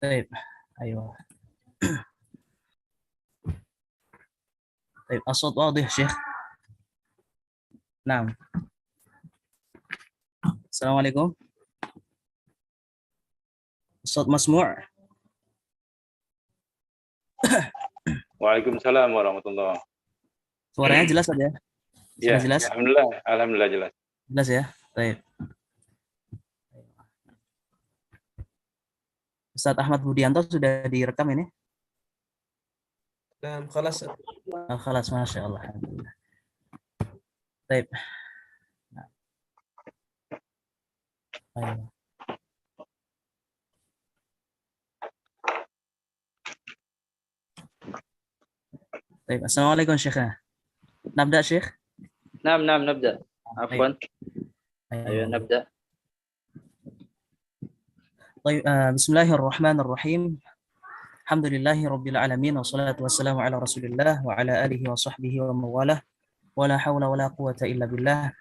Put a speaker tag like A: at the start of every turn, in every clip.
A: طيب أيوة. طيب الصوت واضح شيخ؟ نعم. السلام عليكم. الصوت مسموع؟
B: Waalaikumsalam warahmatullah.
A: Suaranya jelas ya? Sudah
B: Ya,
A: jelas?
B: alhamdulillah jelas.
A: Jelas ya? Baik. Ustadz Ahmad Budianto sudah direkam ini?
C: Nah, kelas.
A: Khalas, Masya Allah. Baik. Ayo. Baik. Assalamualaikum Syekh. Nabda Syekh.
D: نعم نبدأ عفوا. أيوة نبدأ.
A: طيب بسم الله الرحمن الرحيم. الحمد لله رب العالمين والصلاة والسلام على رسول الله وعلى آله وصحبه ومن والاه ولا حول ولا قوة إلا بالله.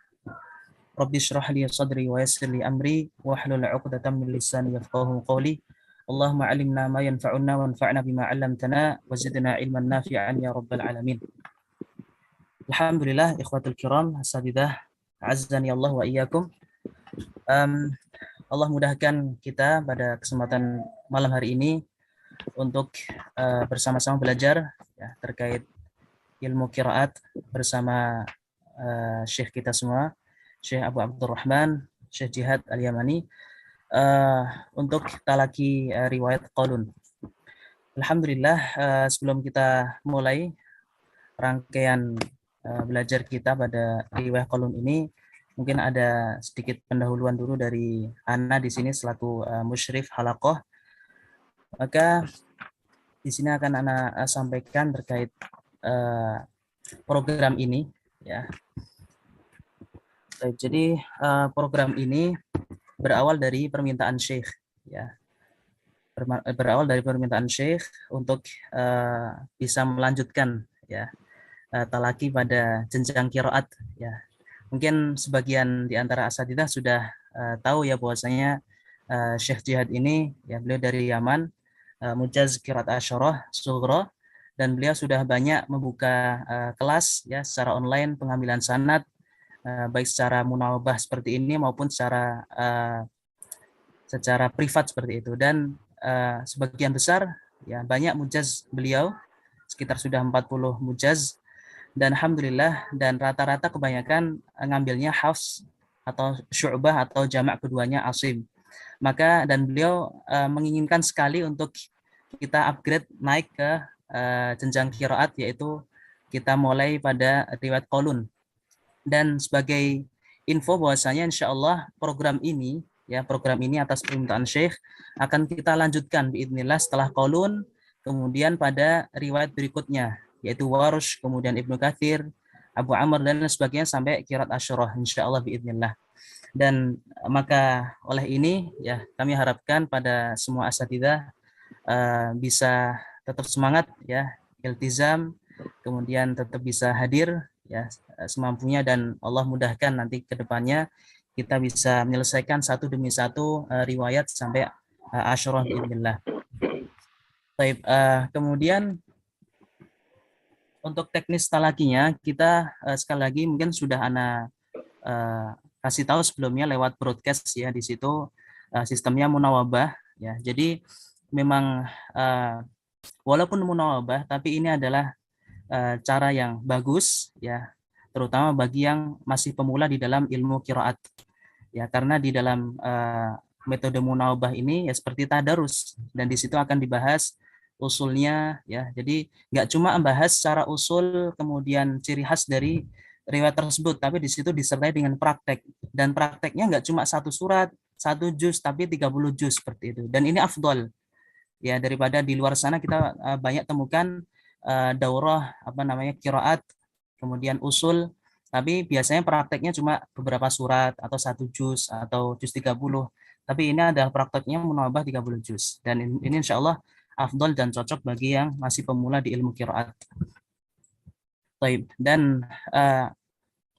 A: رب اشرح لي صدري ويسر لي أمري واحلل عقدة من لساني يفقهوا قولي. اللهم علمنا ما ينفعنا وانفعنا بما علمتنا وزدنا علما نافعا يا رب العالمين. Alhamdulillah ikhwatul kiram asatidzah azzani Allah wa iyyakum. Allah mudahkan kita pada kesempatan malam hari ini untuk bersama-sama belajar ya, terkait ilmu qiraat bersama Syekh kita semua, Syekh Abu Abdurrahman, Syekh Jihad Al-Yamani, untuk talaki riwayat Qalun. Alhamdulillah, sebelum kita mulai rangkaian belajar kita pada riwayat Qalun ini, mungkin ada sedikit pendahuluan dulu dari Ana di sini selaku musyrif halaqah. Maka di sini akan Ana sampaikan terkait program ini ya. Jadi program ini berawal dari permintaan Syekh ya. Berawal dari permintaan Syekh untuk bisa melanjutkan ya talaki pada jenjang qiraat ya. Mungkin sebagian di antara asatidzah sudah tahu ya bahwasanya Syekh Jihad ini ya, beliau dari Yaman, Mujaz Qiraat Asyarah Sughra, dan beliau sudah banyak membuka kelas ya secara online pengambilan sanad, baik secara munawabah seperti ini maupun secara privat seperti itu. Dan sebagian besar ya banyak mujaz beliau, sekitar sudah 40 mujaz, dan alhamdulillah, dan rata-rata kebanyakan ngambilnya hafs atau syu'bah atau jamak keduanya asim. Maka dan beliau menginginkan sekali untuk kita upgrade naik ke jenjang qiraat, yaitu kita mulai pada riwayat Qalun. Dan sebagai info bahwasanya insyaallah program ini atas permintaan Syekh akan kita lanjutkan biidznillah setelah Qalun, kemudian pada riwayat berikutnya yaitu Warsh, kemudian Ibnu Katsir, Abu Amr dan sebagainya sampai Qiraat Asyarah insyaallah biidznillah. Dan maka oleh ini ya kami harapkan pada semua asatidzah bisa tetap semangat ya, iltizam, kemudian tetap bisa hadir ya semampunya, dan Allah mudahkan nanti ke depannya kita bisa menyelesaikan satu demi satu riwayat sampai Asyarah biidznillah. Baik, kemudian untuk teknis talakinya kita sekali lagi mungkin sudah Ana kasih tahu sebelumnya lewat broadcast ya, di situ sistemnya munawabah ya. Jadi memang walaupun munawabah tapi ini adalah cara yang bagus ya, terutama bagi yang masih pemula di dalam ilmu qiraat ya, karena di dalam metode munawabah ini ya seperti tadarus, dan di situ akan dibahas usulnya ya. Jadi nggak cuma membahas secara usul kemudian ciri khas dari riwayat tersebut, tapi di situ disertai dengan praktek, dan prakteknya nggak cuma satu surat, satu juz, tapi 30 juz seperti itu. Dan ini afdol ya daripada di luar sana kita banyak temukan daurah qiraat kemudian usul, tapi biasanya prakteknya cuma beberapa surat atau satu juz atau juz 30. Tapi ini adalah prakteknya munawabah 30 juz, dan ini insyaallah afdol dan cocok bagi yang masih pemula di ilmu qiraat. Baik, dan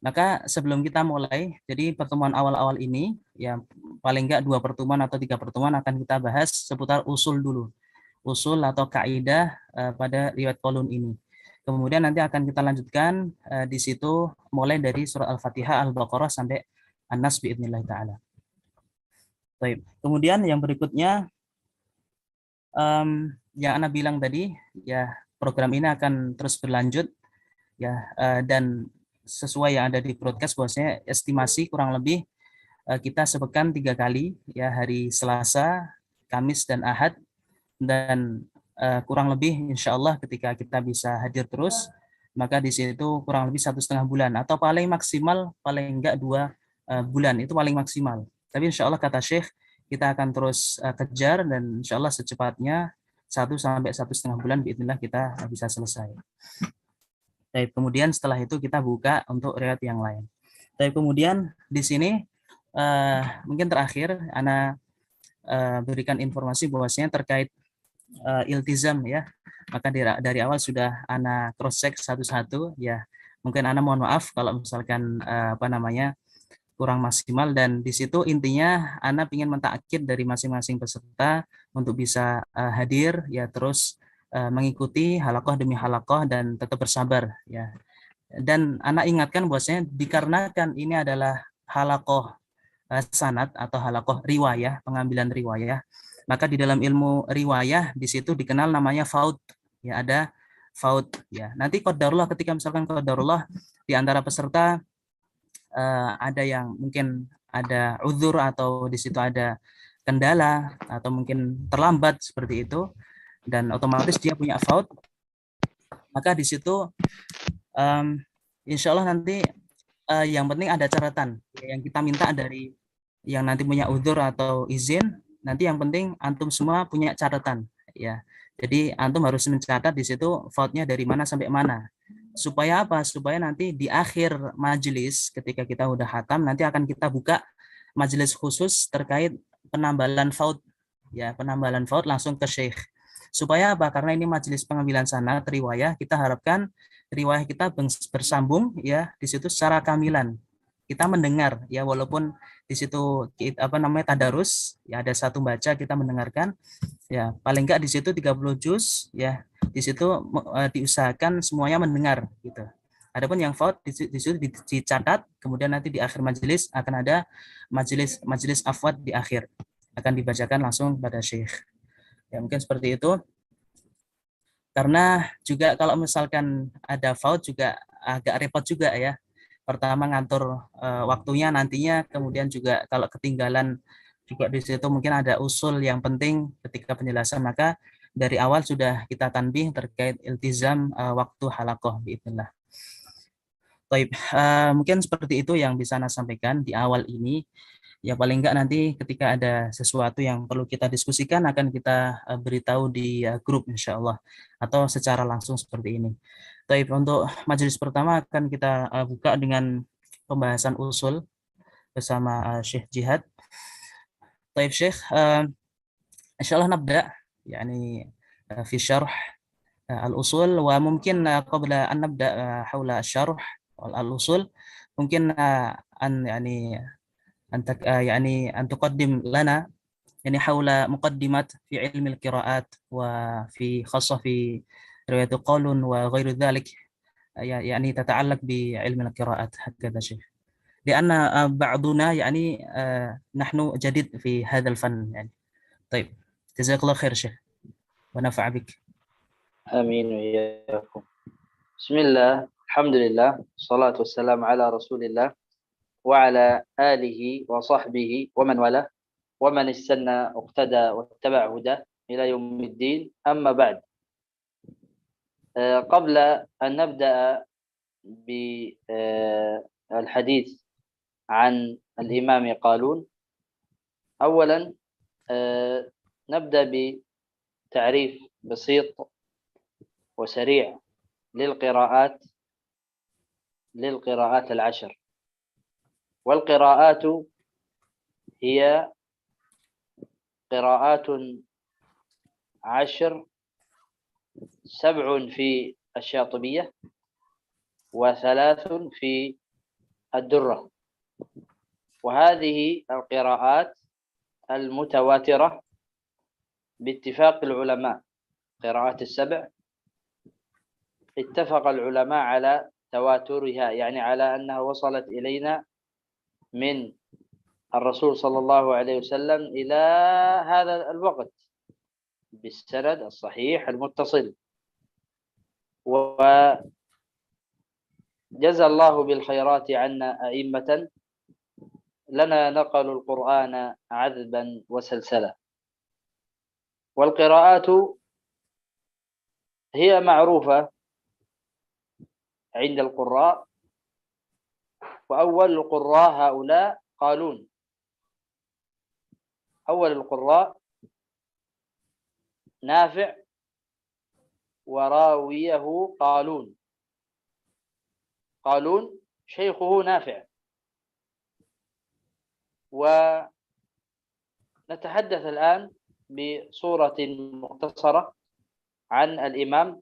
A: Maka sebelum kita mulai, jadi pertemuan awal-awal ini, ya paling enggak 2 pertemuan atau 3 pertemuan akan kita bahas seputar usul dulu. Usul atau kaidah pada riwayat qaulun ini. Kemudian nanti akan kita lanjutkan di situ mulai dari surat Al-Fatihah, Al-Baqarah sampai An-Nas biidznillah taala. Baik. Kemudian yang berikutnya yang Ana bilang tadi, ya program ini akan terus berlanjut ya, dan sesuai yang ada di broadcast bahwasanya estimasi kurang lebih kita sepekan 3 kali, ya hari Selasa, Kamis dan Ahad, dan kurang lebih insya Allah ketika kita bisa hadir terus, maka di situ kurang lebih 1,5 bulan atau paling maksimal paling enggak 2 bulan, itu paling maksimal. Tapi insya Allah kata Syekh kita akan terus kejar, dan insya Allah secepatnya 1 sampai 1,5 bulan biidznillah kita bisa selesai. Tapi kemudian setelah itu kita buka untuk riwayat yang lain. Tapi kemudian di sini mungkin terakhir Ana berikan informasi bahwasanya terkait iltizam ya. Maka dari awal sudah Ana cross check satu-satu ya. Mungkin Ana mohon maaf kalau misalkan apa namanya kurang maksimal, dan di situ intinya Ana ingin mentakkid dari masing-masing peserta untuk bisa hadir ya, terus mengikuti halakoh demi halakoh dan tetap bersabar ya. Dan Ana ingatkan bahwasanya dikarenakan ini adalah halakoh sanad atau halakoh riwayah, pengambilan riwayah, maka di dalam ilmu riwayah di situ dikenal namanya faut ya, ada faut ya. Nanti qadarullah, ketika misalkan qadarullah di antara peserta ada yang mungkin ada uzur atau di situ ada kendala atau mungkin terlambat seperti itu, dan otomatis dia punya faut, maka di situ insya Allah nanti yang penting ada catatan yang kita minta dari yang nanti punya uzur atau izin. Nanti yang penting antum semua punya catatan ya. Jadi antum harus mencatat di situ faultnya dari mana sampai mana. Supaya apa? Supaya nanti di akhir majelis ketika kita udah hatam, nanti akan kita buka majelis khusus terkait penambalan fault ya, penambalan fault langsung ke Syekh. Supaya apa? Karena ini majelis pengambilan sanad riwayah, kita harapkan riwayah kita bersambung ya, di situ secara kamilan. Kita mendengar ya, walaupun di situ apa namanya tadarus ya, ada satu baca kita mendengarkan ya, paling enggak di situ 30 juz ya, di situ diusahakan semuanya mendengar gitu. Adapun yang faut di situ dicatat, kemudian nanti di akhir majelis akan ada majelis afwad di akhir, akan dibacakan langsung pada Syekh ya. Mungkin seperti itu, karena juga kalau misalkan ada faut juga agak repot juga ya. Pertama ngatur waktunya nantinya, kemudian juga kalau ketinggalan juga di situ mungkin ada usul yang penting ketika penjelasan, maka dari awal sudah kita tanbih terkait iltizam waktu halakoh biidznillah. Baik, mungkin seperti itu yang bisa Anda sampaikan di awal ini. Ya paling enggak nanti ketika ada sesuatu yang perlu kita diskusikan akan kita beritahu di grup insya Allah, atau secara langsung seperti ini. Baik, untuk majelis pertama akan kita buka dengan pembahasan usul bersama Syekh Jihad. Baik Syekh, insya Allah nabda yani fi syarh al-usul, wa mungkin qabla an nabda hawla syarh al-usul, mungkin an yani يعني أن تقدم لنا يعني حول مقدمات في علم القراءات، وفي خاصة في رواية قول وغير ذلك، يعني تتعلق بعلم القراءات هكذا شيخ، لأن بعضنا يعني نحن جديد في هذا الفن يعني. طيب جزاك الله خير شيخ ونفع بك.
D: آمين وإياكم. بسم الله، الحمد لله، الصلاة والسلام على رسول الله وعلى آله وصحبه ومن والاه ومن استنى اقتدى واتبع هداه إلى يوم الدين. أما بعد، قبل أن نبدأ بالحديث عن الإمام قالون، أولا نبدأ بتعريف بسيط وسريع للقراءات العشر. والقراءات هي قراءات 10، 7 في الشاطبية و3 في الدرة. وهذه القراءات المتواترة باتفاق العلماء، قراءات السبع اتفق العلماء على تواترها، يعني على أنها وصلت إلينا من الرسول صلى الله عليه وسلم إلى هذا الوقت بالسند الصحيح المتصل. وجزى الله بالخيرات عنا أئمة لنا نقلوا القرآن عذبا وسلسلا. والقراءات هي معروفة عند القراء، وأول القراء هؤلاء قالون. أول القراء نافع وراويه قالون. قالون شيخه نافع. ونتحدث الآن بصورة مختصرة عن الإمام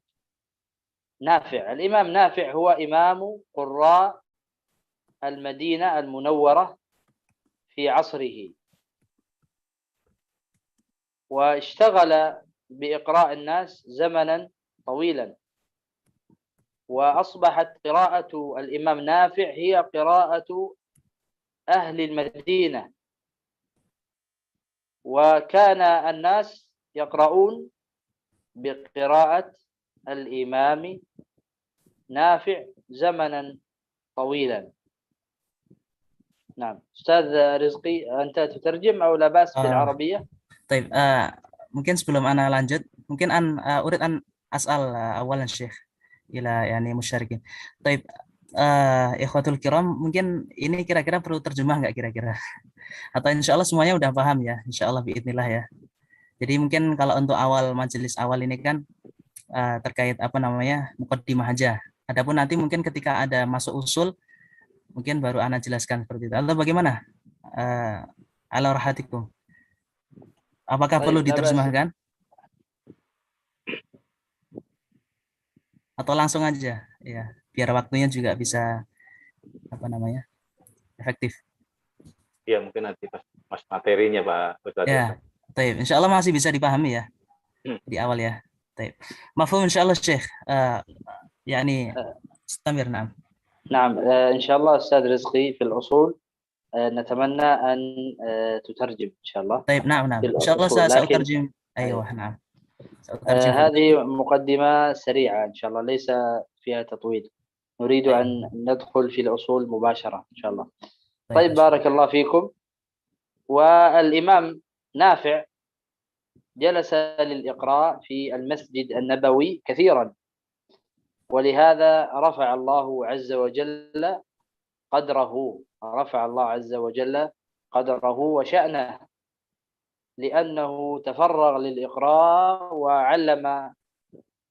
D: نافع. الإمام نافع هو إمام قراء المدينة المنورة في عصره، واشتغل بإقراء الناس زمنا طويلا، وأصبحت قراءة الإمام نافع هي قراءة أهل المدينة. وكان الناس يقرؤون بقراءة الإمام نافع زمنا طويلا. نعم أستاذ رزقي، أنت تترجم أو لا بأس بالعربية؟
A: طيب mungkin sebelum ana lanjut mungkin urid an asal awalan Syekh ila yani musyarikin. Taib ikhwatul kiram, mungkin ini kira-kira perlu terjemah nggak kira-kira? Atau insya Allah semuanya udah paham ya, insya Allah biidznillah ya. Jadi mungkin kalau untuk awal majelis awal ini kan terkait apa namanya muqaddimah aja. Adapun nanti mungkin ketika ada masuk usul mungkin baru ana jelaskan seperti itu. Atau bagaimana? Ala rahatikum. Apakah perlu diterjemahkan? Atau langsung aja ya, biar waktunya juga bisa apa namanya efektif.
B: Ya mungkin nanti pas materinya Pak Ustadz.
A: Ya, baik. Insya Allah masih bisa dipahami ya di awal ya. Baik. Mafhum insya Allah Syekh. يعني استمر. نعم.
D: نعم إن شاء الله أستاذ رزقي في الأصول نتمنى أن تترجم إن شاء الله.
A: طيب نعم نعم إن شاء الله سأترجم. أيوة نعم سأترجم.
D: هذه مقدمة سريعة إن شاء الله، ليس فيها تطويل. نريد أن ندخل في الأصول مباشرة إن شاء الله. طيب بارك الله فيكم. والإمام نافع جلس للإقراء في المسجد النبوي كثيرا، ولهذا رفع الله عز وجل قدره، رفع الله عز وجل قدره وشأنه، لأنه تفرغ للإقراء وعلم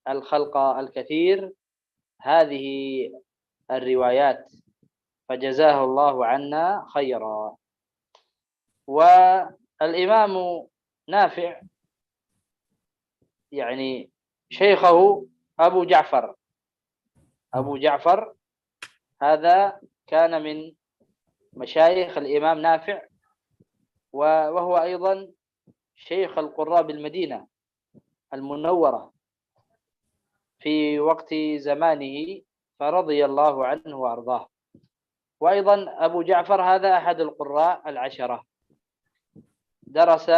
D: الخلق الكثير هذه الروايات، فجزاه الله عنا خيرا. والإمام نافع يعني شيخه أبو جعفر. أبو جعفر هذا كان من مشايخ الإمام نافع، وهو أيضا شيخ القراء بالمدينة المنورة في وقت زمانه، فرضي الله عنه وأرضاه. وأيضا أبو جعفر هذا أحد القراء العشرة، درس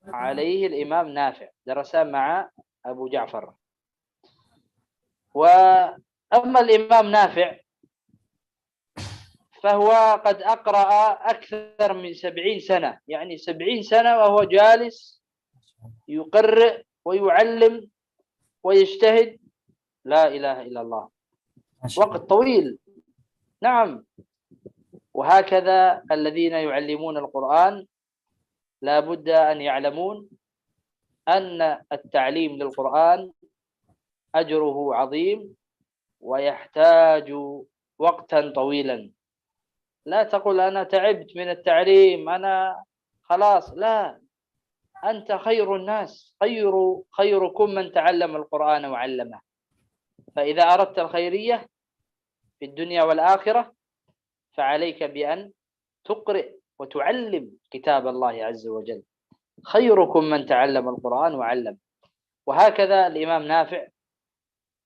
D: عليه الإمام نافع، درس مع أبو جعفر. وأما الإمام نافع فهو قد أقرأ أكثر من 70 سنة، يعني 70 سنة وهو جالس يقرئ ويعلم ويجتهد. لا إله إلا الله، وقت طويل. نعم. وهكذا الذين يعلمون القرآن لا بد أن يعلمون أن التعليم للقرآن أجره عظيم ويحتاج وقتا طويلا. لا تقل أنا تعبت من التعليم، أنا خلاص. لا، أنت خير الناس، خيركم من تعلم القرآن وعلمه. فإذا أردت الخيرية في الدنيا والآخرة فعليك بأن تقرئ وتعلم كتاب الله عز وجل. خيركم من تعلم القرآن وعلم. وهكذا الإمام نافع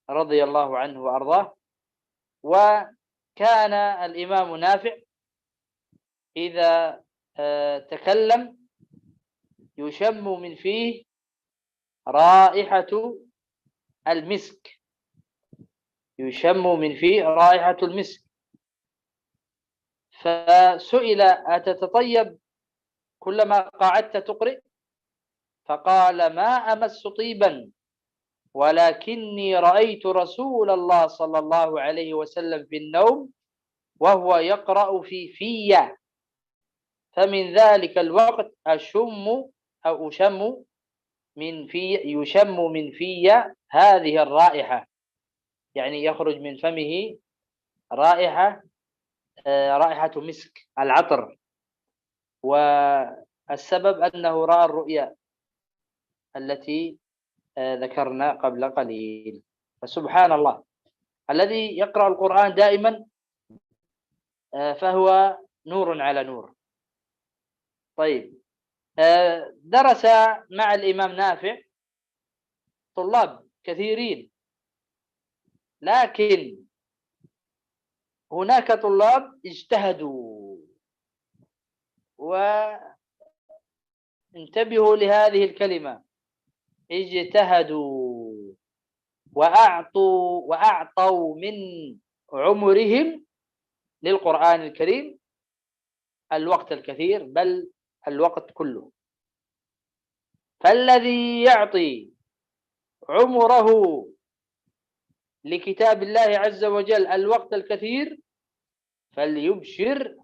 D: رضي الله عنه وأرضاه. وكان الإمام نافع إذا تكلم يشم من فيه رائحة المسك، يشم من فيه رائحة المسك. فسئل: أتتطيب كلما قعدت تقرئ؟ فقال: ما أمس طيبا، ولكني رأيت رسول الله صلى الله عليه وسلم في النوم وهو يقرأ في فمن ذلك الوقت أشم يشم من في هذه الرائحة، يعني يخرج من فمه رائحة مسك، العطر. والسبب أنه رأى الرؤيا التي ذكرنا قبل قليل. فسبحان الله، الذي يقرأ القرآن دائما فهو نور على نور. طيب، درس مع الإمام نافع طلاب كثيرين، لكن هناك طلاب اجتهدوا. وانتبهوا لهذه الكلمة: اجتهدوا وأعطوا من عمرهم للقرآن الكريم الوقت الكثير، بل الوقت كله. فالذي يعطي عمره لكتاب الله عز وجل الوقت الكثير فليبشر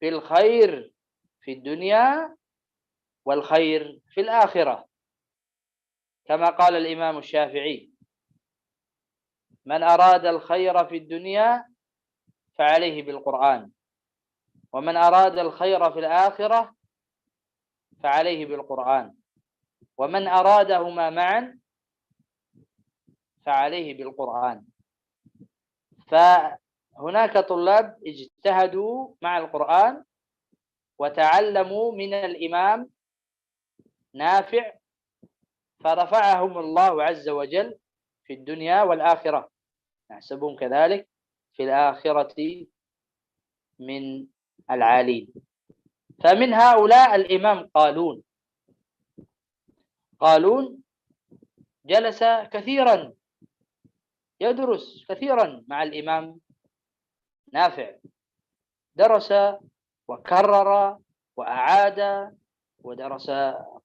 D: بالخير في الدنيا والخير في الآخرة، كما قال الإمام الشافعي: من أراد الخير في الدنيا فعليه بالقرآن، ومن أراد الخير في الآخرة فعليه بالقرآن، ومن أرادهما معا فعليه بالقرآن. فهناك طلاب اجتهدوا مع القرآن وتعلموا من الإمام نافع، فرفعهم الله عز وجل في الدنيا والآخرة، نحسبهم كذلك في الآخرة من العالين. فمن هؤلاء الإمام قالون جلس كثيرا يدرس كثيرا مع الإمام نافع، درس وكرر وأعاد، ودرس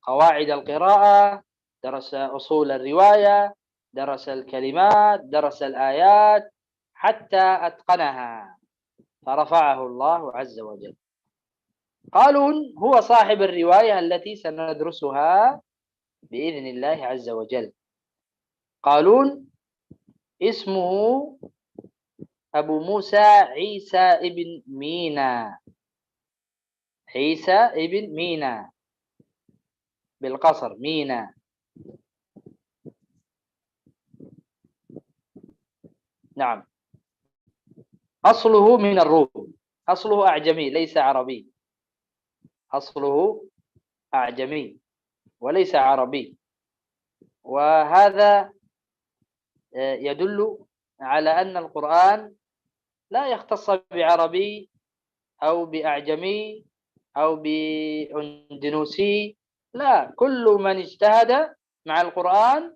D: قواعد القراءة، درس أصول الرواية، درس الكلمات، درس الآيات، حتى أتقنها، فرفعه الله عز وجل. قالون هو صاحب الرواية التي سندرسها بإذن الله عز وجل. قالون اسمه أبو موسى عيسى ابن مينا، عيسى ابن مينا بالقصر، مينا. نعم، أصله من الروم، أصله أعجمي ليس عربي، أصله أعجمي وليس عربي. وهذا يدل على أن القرآن لا يختص بعربي أو بأعجمي أو بأندونيسي، لا، كل من اجتهد مع القرآن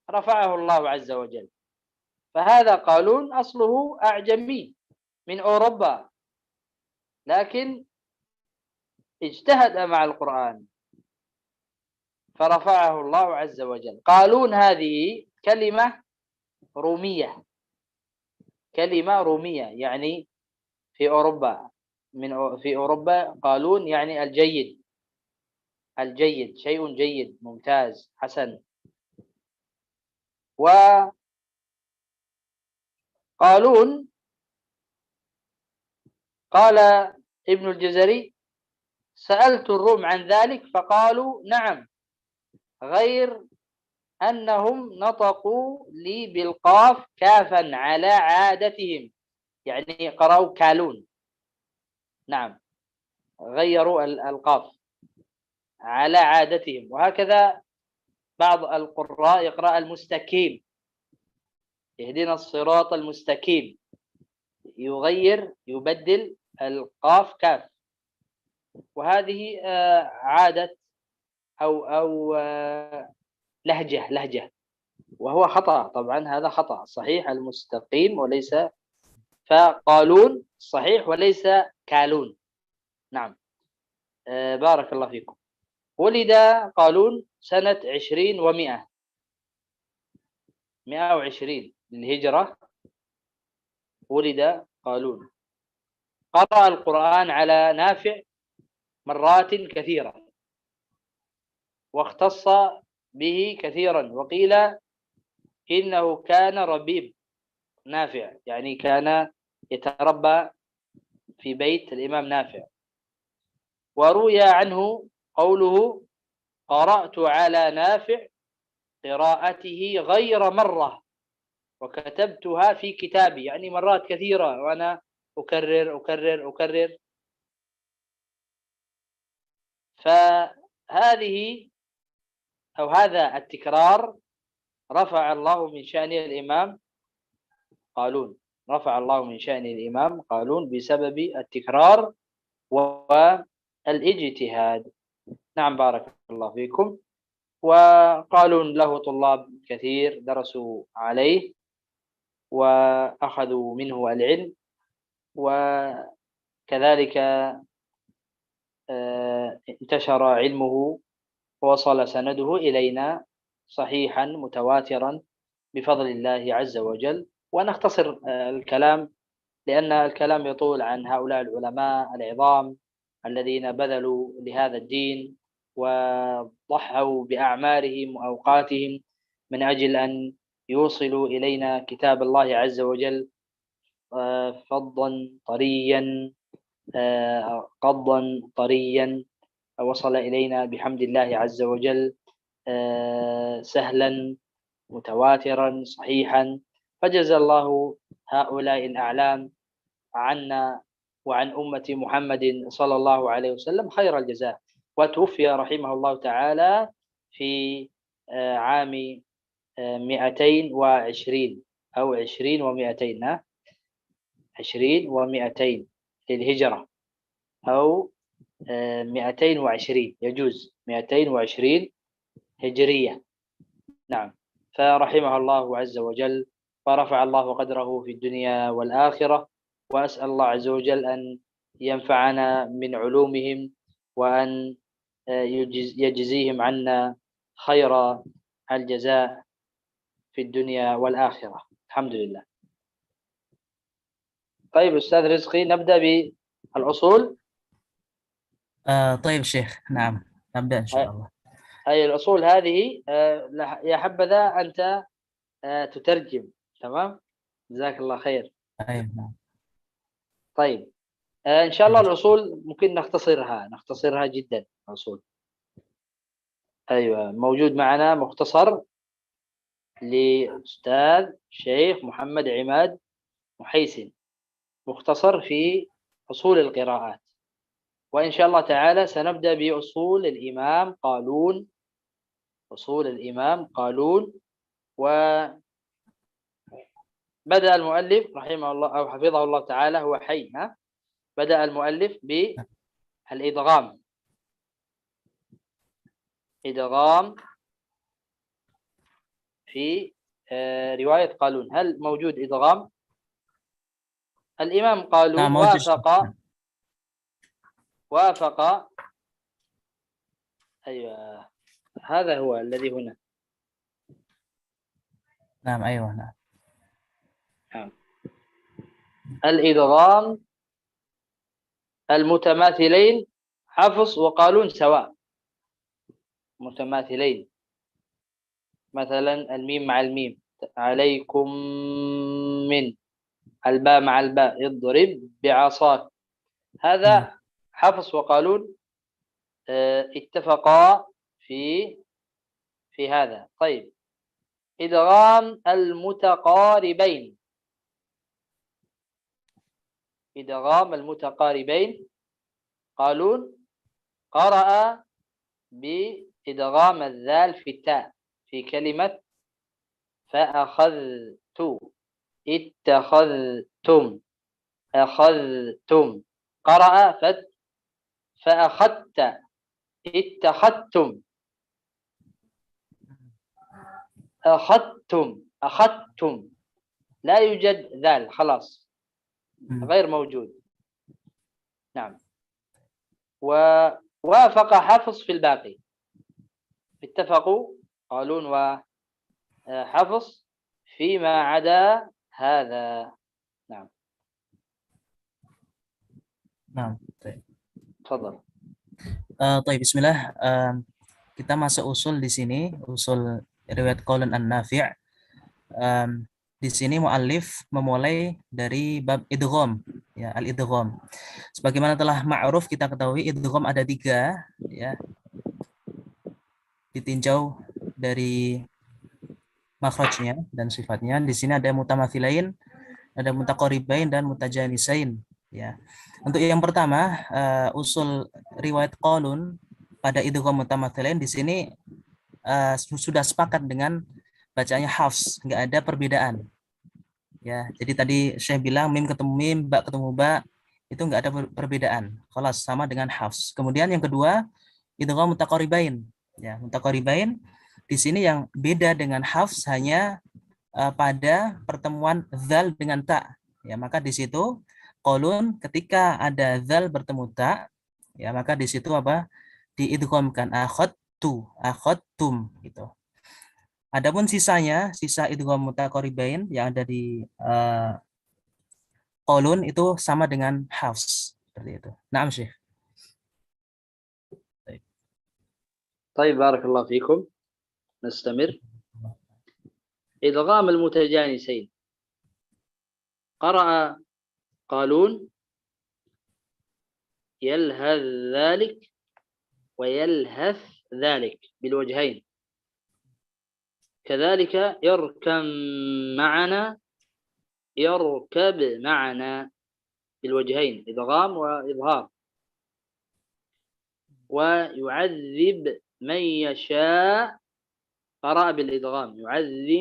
D: رفعه الله عز وجل. فهذا قالون أصله أعجمي من أوروبا، لكن اجتهد مع القرآن فرفعه الله عز وجل. قالون هذه كلمة رومية، كلمة رومية، يعني في أوروبا، في أوروبا قالون يعني الجيد، الجيد، شيء جيد، ممتاز، حسن. وقالون قال ابن الجزري: سألت الروم عن ذلك فقالوا نعم، غير أنهم نطقوا لي بالقاف كافا على عادتهم، يعني قرأوا كالون، نعم، غيروا القاف على عادتهم. وهكذا بعض القراء يقرأ المستقيم، اهدنا الصراط المستقيم، يبدل القاف كاف. وهذه عادة أو لهجة، وهو خطأ طبعا، هذا خطأ. صحيح المستقيم وليس، فقالون صحيح وليس كالون. نعم. بارك الله فيكم. ولد قالون سنة 20 و100، 120 للهجرة ولد قالون. قرأ القرآن على نافع مرات كثيرة، واختص به كثيرا، وقيل إنه كان ربيب نافع، يعني كان يتربى في بيت الإمام نافع. وروي عنه قوله: قرأت على نافع قراءته غير مرة وكتبتها في كتابي، يعني مرات كثيرة وأنا أكرر. فهذه أو هذا التكرار رفع الله من شأن الإمام قالون، رفع الله من شأن الإمام قالون بسبب التكرار والاجتهاد. نعم، بارك الله فيكم. وقالون له طلاب كثير درسوا عليه وأخذوا منه العلم، وكذلك انتشر علمه ووصل سنده إلينا صحيحا متواترا بفضل الله عز وجل. ونختصر الكلام لأن الكلام يطول عن هؤلاء العلماء العظام الذين بذلوا لهذا الدين وضحوا بأعمارهم وأوقاتهم من أجل أن يوصلوا إلينا كتاب الله عز وجل فضا طريا قضا طريا، وصل إلينا بحمد الله عز وجل سهلا متواترا صحيحا. فجزى الله هؤلاء الأعلام عنا وعن أمة محمد صلى الله عليه وسلم خير الجزاء. وتوفي رحمه الله تعالى في عام 220 أو 20 و200، 20 و200 للهجرة، أو 220 يجوز 220 هجرية. نعم. فرحمه الله عز وجل ورفع الله قدره في الدنيا والآخرة. وأسأل الله عز وجل أن ينفعنا من علومهم وأن يجزيهم عنا خير الجزاء في الدنيا والآخرة. الحمد لله. طيب أستاذ رزقي، نبدأ بالأصول.
A: طيب شيخ، نعم نبدأ إن شاء الله.
D: هاي الأصول هذه يا حبذا أنت تترجم. تمام، جزاك الله خير.
A: أيوة نعم.
D: طيب إن شاء الله الأصول ممكن نختصرها جدا. الأصول أيوة، موجود معنا مختصر لأستاذ شيخ محمد عماد محيسن، مختصر في أصول القراءات. وإن شاء الله تعالى سنبدأ بأصول الإمام قالون. أصول الإمام قالون. وبدأ المؤلف رحمه الله أو حفظه الله تعالى، هو حي، بدأ المؤلف بالإدغام. إدغام في رواية قالون. هل موجود إدغام؟ الإمام قالون
A: نعم
D: وافق. أيوة، هذا هو الذي هنا.
A: نعم أيوة نعم.
D: الإدغام المتماثلين حفص وقالون سواء، متماثلين. مثلا الميم مع الميم، عليكم، من الباء مع الباء، اضرب بعصاك. هذا حفص وقالون اتفقا في هذا. طيب إدغام المتقاربين. إدغام المتقاربين قالون قرأ بإدغام الذال في التاء في كلمة فأخذت اتخذتم أخذتم قرأ فأخذت اتخذتم أخذتم لا يوجد ذال خلاص غير موجود. نعم. ووافق حفص في الباقي، اتفقوا قالون وحفص فيما عدا هذا. نعم.
A: Nah, baik.
D: تفضل.
A: Baik, bismillah. Kita masuk usul di sini, usul riwayat qaulun an-Nafi'. Di sini muallif memulai dari bab idgham, ya, al-idgham. Sebagaimana telah ma'ruf kita ketahui idgham ada 3, ya. Ditinjau dari makhrajnya dan sifatnya. Di sini ada mutamathilain, ada mutaqaribain dan mutajanisain, ya. Untuk yang pertama, usul riwayat qaulun pada idgham mutamathilain di sini sudah sepakat dengan bacaannya Hafs, nggak ada perbedaan. Ya, jadi tadi saya bilang mim ketemu mim, ba ketemu ba, itu nggak ada perbedaan. Kelas sama dengan Hafs. Kemudian yang kedua, idgham mutaqaribain. Ya, mutaqaribain di sini yang beda dengan Hafs hanya pada pertemuan zal dengan ta. Ya, maka di situ qaulun ketika ada zal bertemu ta, ya maka di situ apa? Diidghamkan akhadtum gitu. Adapun sisanya, sisa idgham mutaqaribain yang ada di qaulun itu sama dengan Hafs seperti itu. Naam Syekh.
D: طيب بارك الله فيكم. نستمر. إدغام المتجانسين. قرأ قالون يلهث ذلك ويلهث ذلك بالوجهين، كذلك يركب معنا بالوجهين إدغام وإظهار، ويعذب من يشاء قرأ بالإدغام يعذب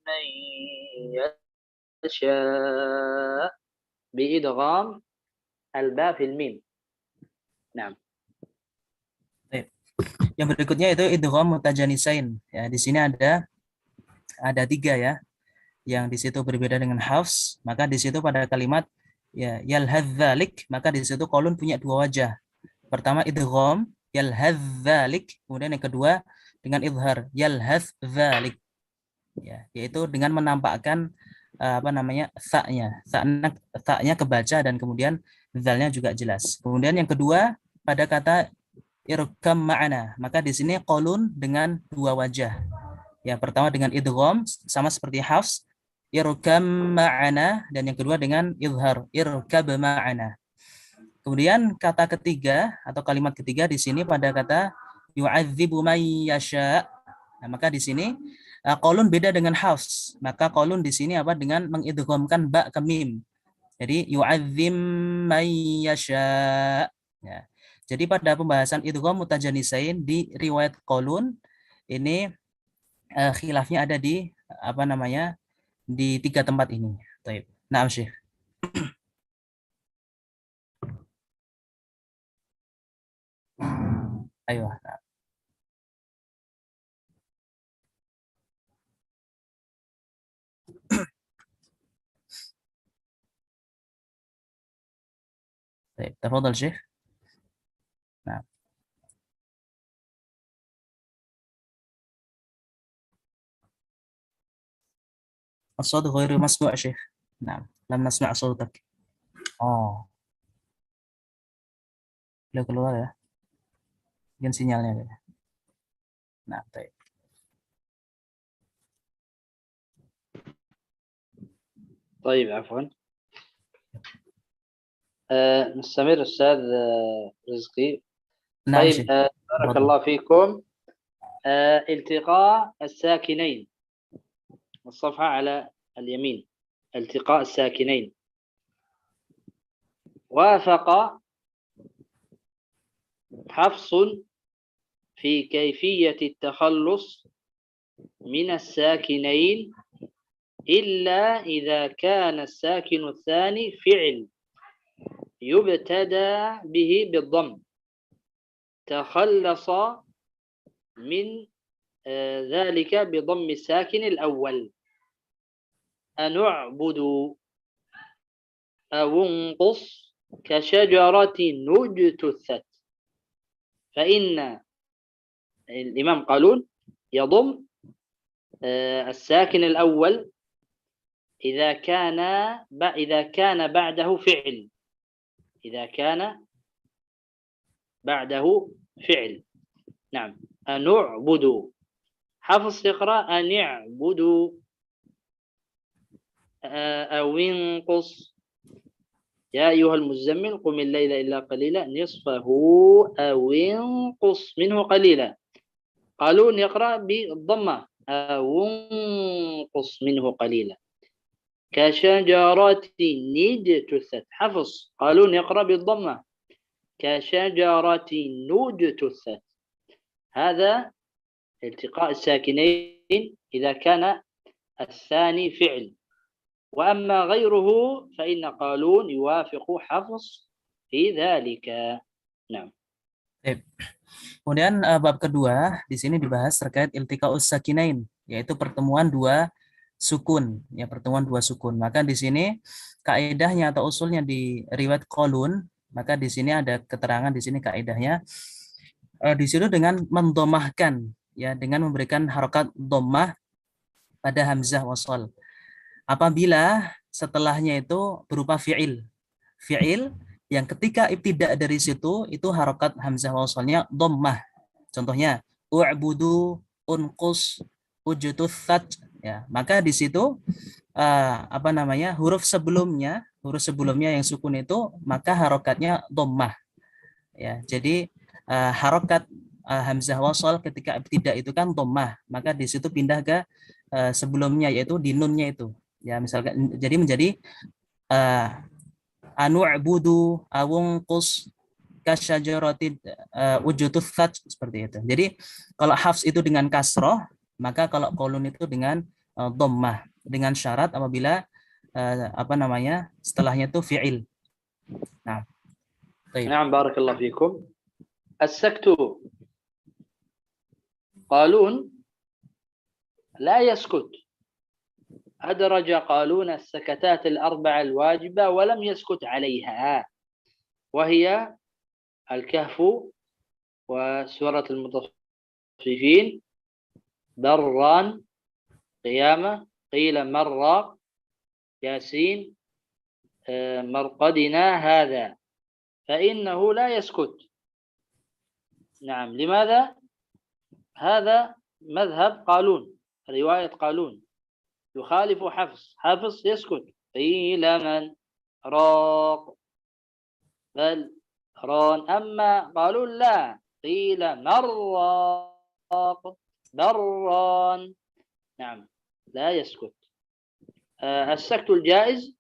D: من يشاء بإدغام الباء في الميم. نعم.
A: Yang berikutnya itu idgham mutajanisain. Ya, di sini ada 3 ya. Yang di situ berbeda dengan Hafs, maka di situ pada kalimat ya yalhadzalik, maka di situ qaulun punya 2 wajah. Pertama idgham yalhadzalik, kemudian yang kedua dengan izhar yalhadzalik. Ya, yaitu dengan menampakkan sa-nya kebaca dan kemudian zalnya juga jelas. Kemudian yang kedua pada kata irkam ma'ana, maka di sini qaulun dengan 2 wajah. Ya, pertama dengan idgham sama seperti Hafs irkam ma'ana, dan yang kedua dengan izhar irkab ma'ana. Kemudian kata ketiga atau kalimat ketiga di sini pada kata yu'adzibu may yasha. Nah, maka di sini qaulun beda dengan Hafs. Maka qaulun di sini apa dengan mengidghamkan ba ke mim. Jadi yu'adzim may yasha. Ya. Jadi pada pembahasan idgham mutajanisain di riwayat qaulun ini khilafnya ada di di 3 tempat ini. Baik. Naam Syekh. Ayo. Baik, tafadhal Syekh. Nah. الصوت غير مسموع شيخ. نعم لم نسمع صوتك. Oh, udah keluar ya. Mungkin sinyalnya ya. Nah, baik.
D: طيب عفوا. نستمر أستاذ رزقي. طيب بارك الله فيكم. التقاء الساكنين، الصفحة على اليمين، التقاء الساكنين. وافق حفص في كيفية التخلص من الساكنين إلا إذا كان الساكن الثاني فعل يبتدى به بالضم، تخلص من ذلك بضم الساكن الأول. أنعبد أو انقص كشجرة نجتثت. فإن الإمام قالون يضم الساكن الأول إذا كان بعده فعل، إذا كان بعده فعل. نعم. أنعبد. حفص يقرأ أن يعبدوا. أو انقص يا أيها المزمل قم الليل إلا قليلا نصفه أو انقص منه قليلا. قالون يقرأ بالضمة أو انقص منه قليلا. كشجرة نجتثت. حفص قالون يقرأ بالضمة كشجرة نجتثت. هذا التقاء الساكنين إذا كان الثاني فعل. وأما غيره فإن قالون يوافق حفص في ذلك. نعم.
A: Kemudian bab kedua di sini dibahas terkait iltiqaus sakinain, yaitu pertemuan dua sukun, ya pertemuan dua sukun. Maka di sini kaidahnya atau usulnya di riwayat Qalun, maka di sini ada keterangan di sini kaidahnya disuruh dengan mendomahkan, ya dengan memberikan harokat domah pada hamzah wasal. Apabila setelahnya itu berupa fi'il, fi'il yang ketika ibtidak dari situ itu harokat hamzah wasalnya dhammah. Contohnya u'budu, unqus, ujtutsat, ya. Maka di situ huruf sebelumnya yang sukun itu maka harokatnya dhammah. Ya, jadi harokat hamzah wasal ketika ibtidak itu kan dhammah, maka di situ pindah ke sebelumnya yaitu di nunnya itu. Ya, misalkan jadi menjadi anu'budu awunqus kasyajaratin ujututsat, seperti itu. Jadi kalau hafs itu dengan kasroh, maka kalau Qalun itu dengan dhammah, dengan syarat apabila setelahnya itu fi'il. Nah,
D: نعم بارك الله فيكم. السكت قالون لا يسكت. أدرج قالون السكتات الأربع الواجبة ولم يسكت عليها، وهي الكهف وسورة المطففين بران قيامة قيل مرة ياسين مرقدنا هذا، فإنه لا يسكت. نعم. لماذا؟ هذا مذهب قالون، رواية قالون يخالف حفص. حفص يسكت. قيل من راق بل ران. أما قالوا لا، قيل مراق بران. نعم لا يسكت. السكت الجائز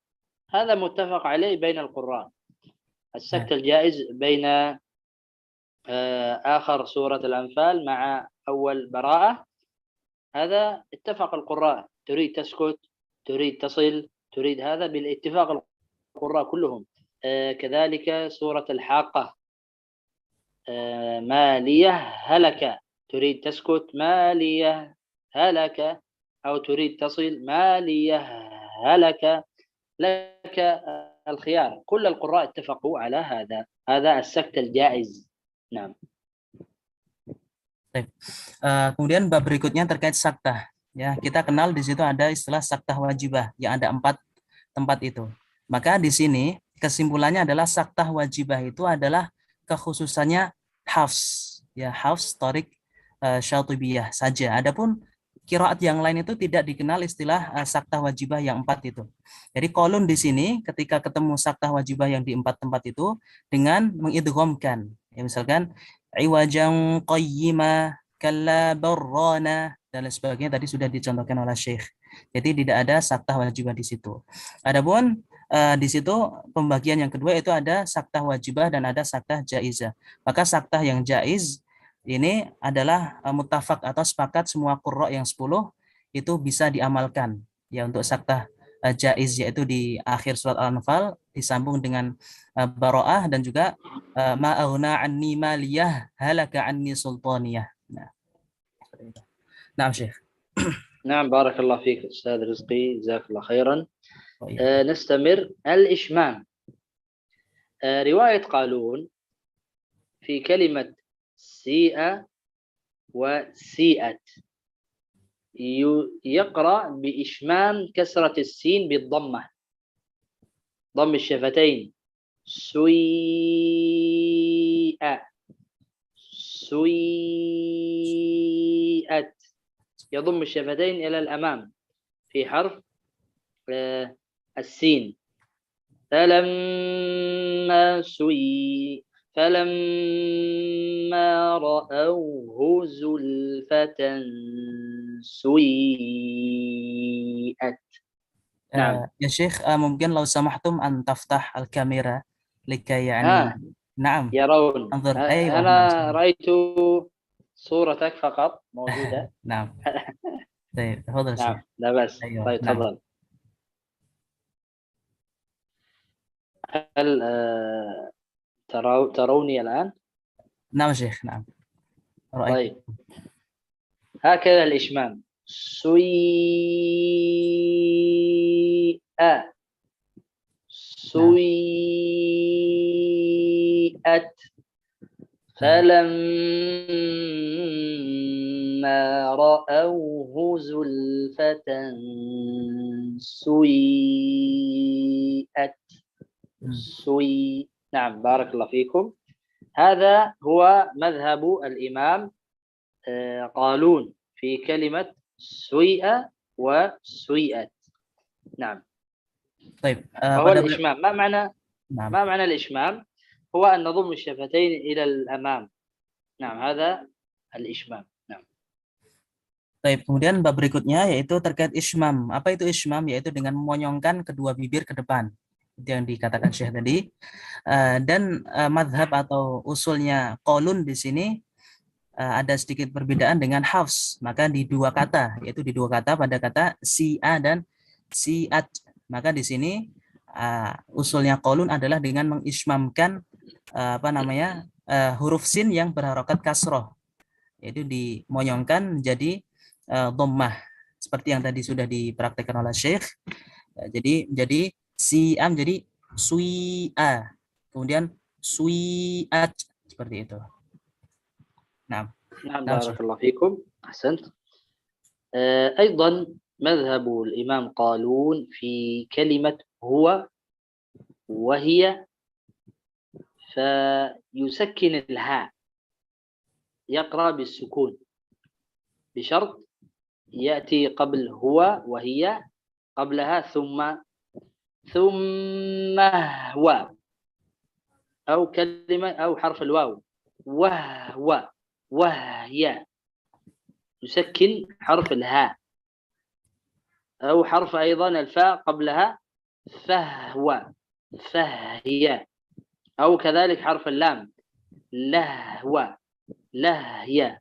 D: هذا متفق عليه بين القراء. السكت الجائز بين آخر سورة الأنفال مع أول براءة، هذا اتفق القراء. تريد تسكت، تريد تصل، تريد هذا بالاتفاق القراء كلهم. كذلك سورة الحاقة مالية هلك، تريد تسكت مالية هلك، أو تريد تصل مالية هلك، لك الخيار. كل القراء اتفقوا على هذا. هذا السكت الجائز. نعم.
A: Kemudian bab berikutnya terkait saktah. Ya, kita kenal di situ ada istilah saktah wajibah yang ada 4 tempat itu. Maka di sini kesimpulannya adalah saktah wajibah itu adalah kekhususannya hafs, ya hafs, torik, syatibiyah saja. Adapun qiraat yang lain itu tidak dikenal istilah saktah wajibah yang 4 itu. Jadi Qalun di sini ketika ketemu saktah wajibah yang di 4 tempat itu dengan mengidghamkan, ya misalkan iwajan qayyima kalla barrana dan lain sebagainya tadi sudah dicontohkan oleh Syekh. Jadi tidak ada saktah wajibah di situ. Adapun di situ pembagian yang kedua itu ada saktah wajibah dan ada saktah jaizah. Maka saktah yang jaiz ini adalah muttafaq atau sepakat semua qurra yang 10 itu bisa diamalkan ya untuk saktah jaiz, yaitu di akhir surat Al-Anfal disambung dengan Bara'ah dan juga ma aghna anni maliyah halaka anni sultaniyah. Nah, seperti itu. Nah, Syekh.
D: نعم بارك الله فيك أستاذ رزقي جزاك الله خيرا.
A: Oh, iya.
D: نستمر. الإشمام. رواية قالون في كلمة سيئة وسيئت يقرأ بإشمام كسرة السين بالضمة، ضم الشفتين، سيئة سيئت، يضم الشفتين إلى الأمام في حرف السين. فلما رأوه زلفة سيئت. نعم.
A: يا شيخ ممكن لو سمحتم أن تفتح الكاميرا لكي يعني نعم
D: يرون.
A: انظر. أيوة
D: أنا
A: نعم.
D: رأيت صورتك فقط موجودة.
A: نعم. طيب تفضل شيخ.
D: نعم لا بأس.
A: أيوة
D: طيب
A: نعم.
D: تفضل. هل تروني الآن؟
A: نعم شيخ نعم رأيت.
D: طيب هكذا الإشمام سيئة سيئت. فلما رأوه زلفة سيئت نعم بارك الله فيكم. هذا هو مذهب الإمام قالون في كلمة سيئة وسيئت. نعم.
A: طيب
D: وهو الإشمام.
A: نعم.
D: ما معنى الإشمام؟ هو أن نضم الشفتين إلى الأمام. نعم هذا الإشمام. نعم.
A: Baik, kemudian bab berikutnya yaitu terkait ismam. Apa itu ismam? Yaitu dengan memonyongkan kedua bibir ke depan. Itu yang dikatakan Syekh tadi. Dan madhab atau usulnya Qaulun di sini ada sedikit perbedaan dengan Hafs. Maka di dua kata, yaitu di dua kata pada kata si'a dan si'at. Maka di sini usulnya Qaulun adalah dengan mengismamkan huruf sin yang berharokat kasroh, yaitu dimonyongkan menjadi dhammah seperti yang tadi sudah dipraktekkan oleh Syekh. Jadi si'am jadi sui'a, kemudian sui'at seperti itu. Nah,
D: بارك الله فيكم. أحسنت. أيضا مذهب الإمام قالون في كلمة هو وهي فيسكن الهاء، يقرأ بالسكون بشرط يأتي قبل هو وهي قبلها ثم هو أو كلمة أو حرف الواو وهو وهي، يسكن حرف الهاء أو حرف أيضا الفاء قبلها فهو فهي، أو كذلك حرف اللام لهو لهي.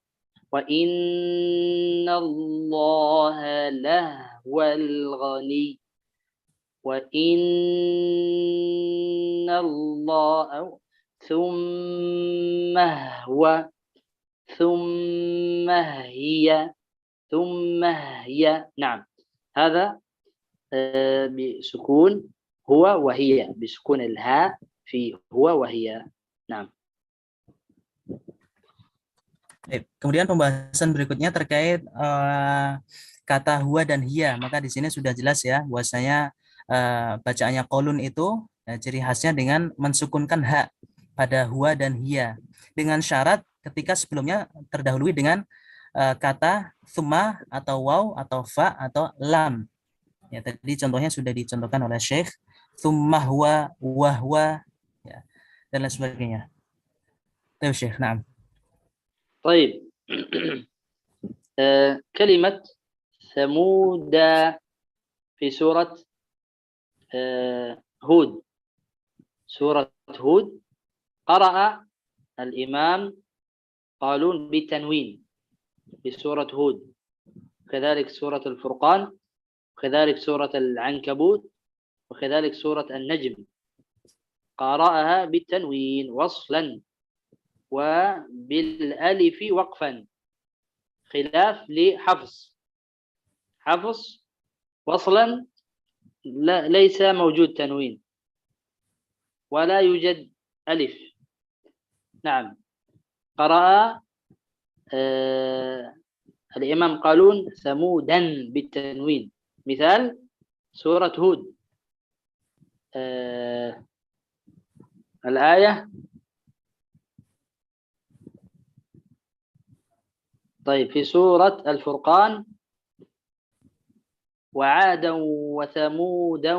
D: وإن الله لهو الغني وإن الله ثم هو ثم هي ثم هي. نعم هذا بسكون هو وهي، بسكون الهاء في هو وهي. نعم.
A: Kemudian pembahasan berikutnya terkait kata huwa dan hiya. Maka di sini sudah jelas ya bahwasanya bacaannya Qaulun itu ciri khasnya dengan mensukunkan ha pada huwa dan hiya, dengan syarat ketika sebelumnya terdahului dengan kata thumma atau waw atau fa atau lam. Ya, tadi contohnya sudah dicontohkan oleh Syekh, thumma huwa wa huwa ya, dan lain sebagainya. Terus Syekh, nah.
D: طيب كلمة ثمود في سورة هود، سورة هود قرأ الإمام قالون بالتنوين في سورة هود، وكذلك سورة الفرقان، وكذلك سورة العنكبوت، وكذلك سورة النجم قرأها بالتنوين وصلا وبالألف وقفا، خلاف لحفص. حفص وصلا ليس موجود تنوين ولا يوجد ألف. نعم، قرأ الإمام قالون ثمودا بالتنوين. مثال سورة هود الآية، طيب في سورة الفرقان وعادا وثمودا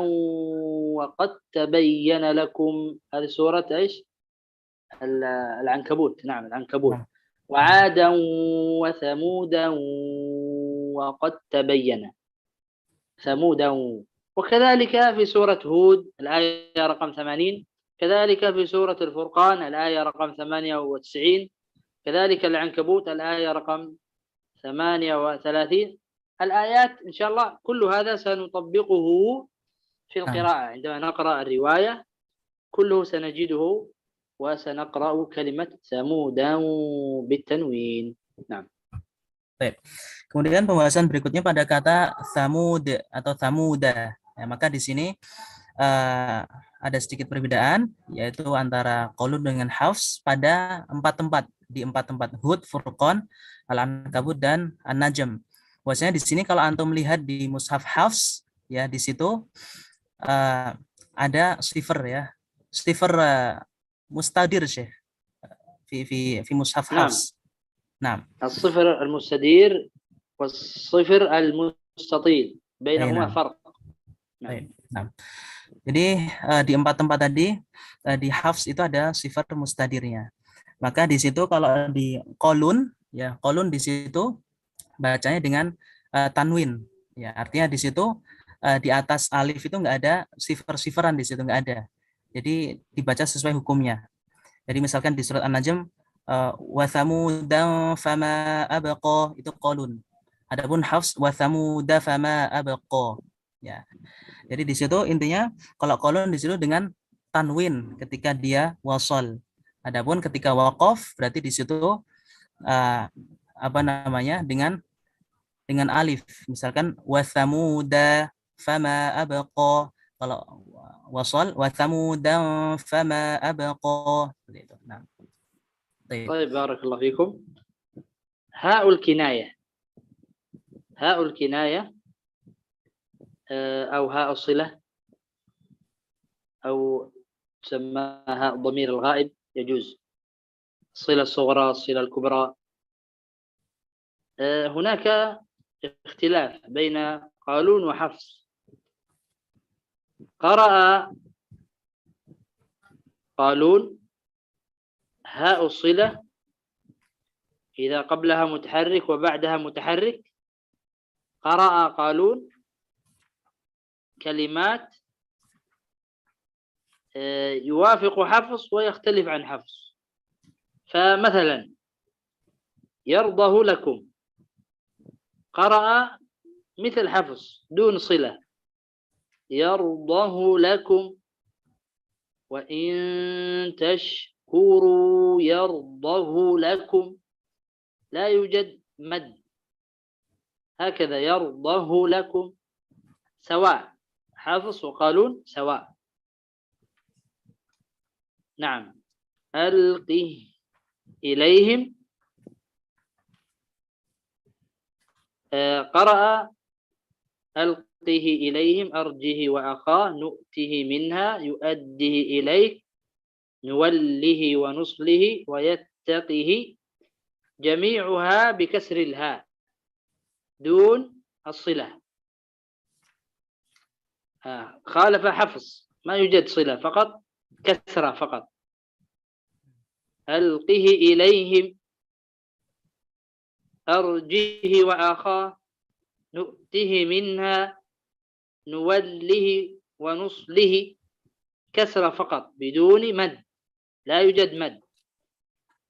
D: وقد تبين لكم، هذه سورة ايش؟ العنكبوت. نعم العنكبوت. وعادا وثمودا وقد تبين ثمودا، وكذلك في سورة هود الآية رقم 80، كذلك في سورة الفرقان الآية رقم 98، كذلك العنكبوت الآية رقم 38. الآيات إن شاء الله كل هذا سنطبقه في القراءة عندما نقرأ الرواية، كله سنجده وسنقرأ كلمة ثمودا بالتنوين. نعم.
A: Baik. Kemudian pembahasan berikutnya pada kata thamud atau thamuda. Ya, maka di sini ada sedikit perbedaan, yaitu antara Qalun dengan Hafs pada 4 tempat, di 4 tempat, Hud, Furqan, Al-Ankabut, dan An-Najm. Bahwasanya di sini kalau antum melihat di mushaf Hafs, ya di situ ada sifar, ya sifar mustadir Syekh fi mushaf Hafs.
D: نعم الصفر المستدير والصفر المستطيل بينهما فرق.
A: Nah, jadi di 4 tempat tadi di Hafs itu ada sifat mustadirnya. Maka di situ kalau di Qalun, ya Qalun di situ bacanya dengan tanwin, ya artinya di situ di atas alif itu enggak ada sifar-sifaran, di situ enggak ada. Jadi dibaca sesuai hukumnya. Jadi misalkan di surat An-Najm wa thamudan fama abqa, itu Qalun. Adapun Hafs wa thamuda fama abqa. Ya. Jadi di situ intinya kalau Qalun di situ dengan tanwin ketika dia wasol. Adapun ketika waqaf berarti di situ dengan alif. Misalkan wa thamuda fama abqa, kalau wasol wa thamudan fama abqa, seperti itu. Nah.
D: طيب بارك الله فيكم. هاء الكناية، هاء الكناية أو هاء الصلة أو تسمى هاء ضمير الغائب يجوز، الصلة الصغرى الصلة الكبرى. هناك اختلاف بين قالون وحفص. قرأ قالون هاء الصلة إذا قبلها متحرك وبعدها متحرك، قرأ قالون كلمات يوافق حفص ويختلف عن حفص. فمثلا يرضه لكم قرأ مثل حفص دون صلة، يرضه لكم، وإن تشكروا يرضه لكم، لا يوجد مد، هكذا يرضه لكم، سواء حفص وقالون سواء. نعم. ألقه إليهم قرأ ألقه إليهم أرجه وأخاه نؤته منها يؤده إليك نوله ونصله ويتقه، جميعها بكسر الهاء دون الصلة. خالف حفص، ما يوجد صلة، فقط كسرة فقط. ألقه إليهم أرجه وأخاه نؤته منها نوله ونصله كسرة فقط بدون مد، لا يوجد مد.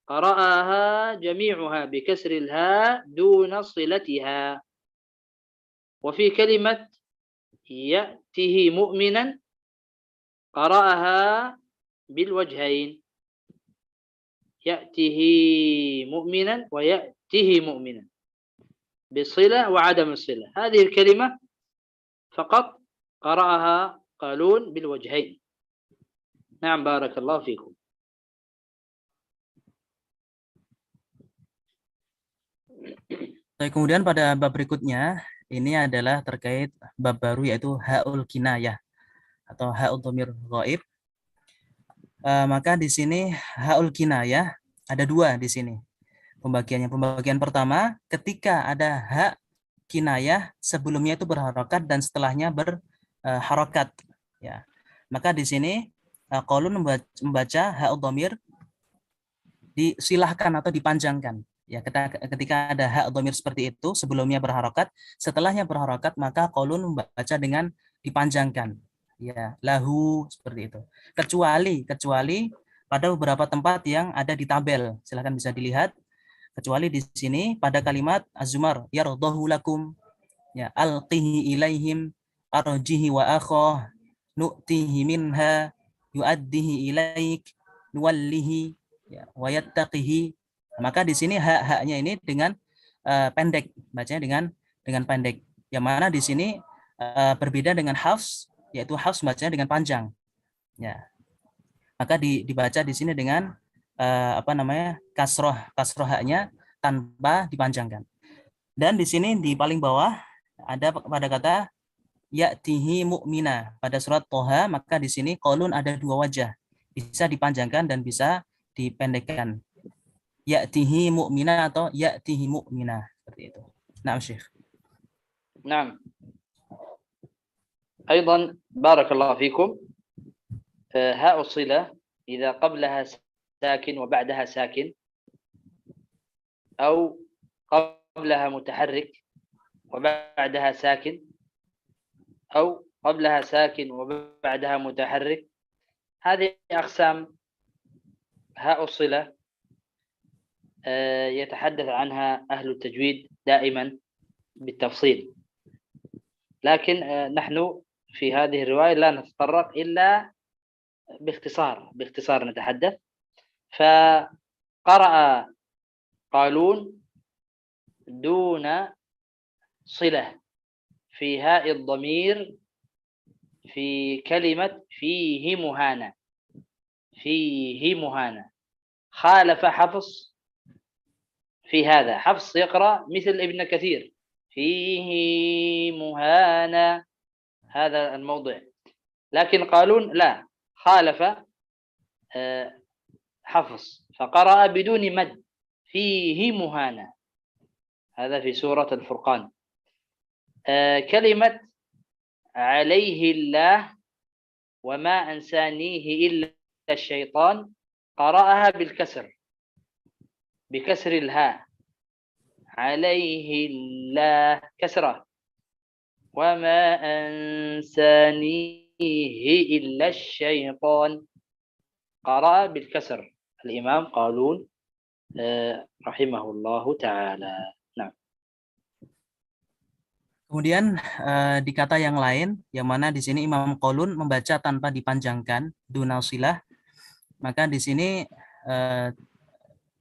D: قرأها جميعها بكسر الهاء دون صلتها. وفي كلمة يأته مؤمنا قرأها بالوجهين، يأته مؤمنا ويأته مؤمنا، بصلة وعدم الصلة. هذه الكلمة فقط قرأها قالون بالوجهين. نعم بارك الله فيكم.
A: Kemudian pada bab berikutnya ini adalah terkait bab baru yaitu haul kinayah atau haul dhamir ghaib. Maka di sini haul kinayah ada dua di sini pembagiannya. Pembagian pertama ketika ada hak kinayah sebelumnya itu berharokat dan setelahnya berharokat. Ya, maka di sini qaulun membaca haul dhamir disilahkan atau dipanjangkan. Ya, ketika ada hak dhamir seperti itu, sebelumnya berharokat, setelahnya berharokat, maka qaulun membaca dengan dipanjangkan. Ya, lahu seperti itu. Kecuali pada beberapa tempat yang ada di tabel. Silakan bisa dilihat. Kecuali di sini pada kalimat az-zumar yardahu lakum, ya, alqihi ilaihim arjihi wa akhah nu'tihi minha yu'addihi ilaik nuwallihi, ya, wayattaqihi. Maka di sini hak-haknya ini dengan pendek, bacanya dengan pendek. Yang mana di sini berbeda dengan Hafs, yaitu Hafs bacanya dengan panjang. Ya. Maka dibaca di sini dengan kasroh haknya tanpa dipanjangkan. Dan di sini di paling bawah ada pada kata ya'tihi mu'mina pada surat Toha, maka di sini qaulun ada dua wajah, bisa dipanjangkan dan bisa dipendekkan. Ya'tihi mu'mina atau ya'tihi mu'mina seperti itu. Naam Syekh.
D: نعم. أيضا بارك الله فيكم، هاء الصلة إذا قبلها ساكن وبعدها ساكن، أو قبلها متحرك وبعدها ساكن، أو قبلها ساكن وبعدها متحرك، هذه أقسام هاء الصلة يتحدث عنها أهل التجويد دائما بالتفصيل، لكن نحن في هذه الرواية لا نتطرق إلا باختصار نتحدث. فقرأ قالون دون صلة في هاء الضمير في كلمة فيه مهانة، فيه مهانة، خالف حفص في هذا. حفص يقرأ مثل ابن كثير فيه مهانة، هذا الموضع، لكن قالون لا، خالف حفص فقرأ بدون مد فيه مهانة. هذا في سورة الفرقان. كلمة عليه الله وما أنسانيه إلا الشيطان قرأها بالكسر، بكسر الهاء، عليه الله كسرة، وما أنسانيه إلا الشيطان قرأ بالكسر الإمام قالون رحمه الله تعالى. Nah.
A: Kemudian di kata yang lain, yang mana di sini Imam Qaulun membaca tanpa dipanjangkan dunal silah, maka di sini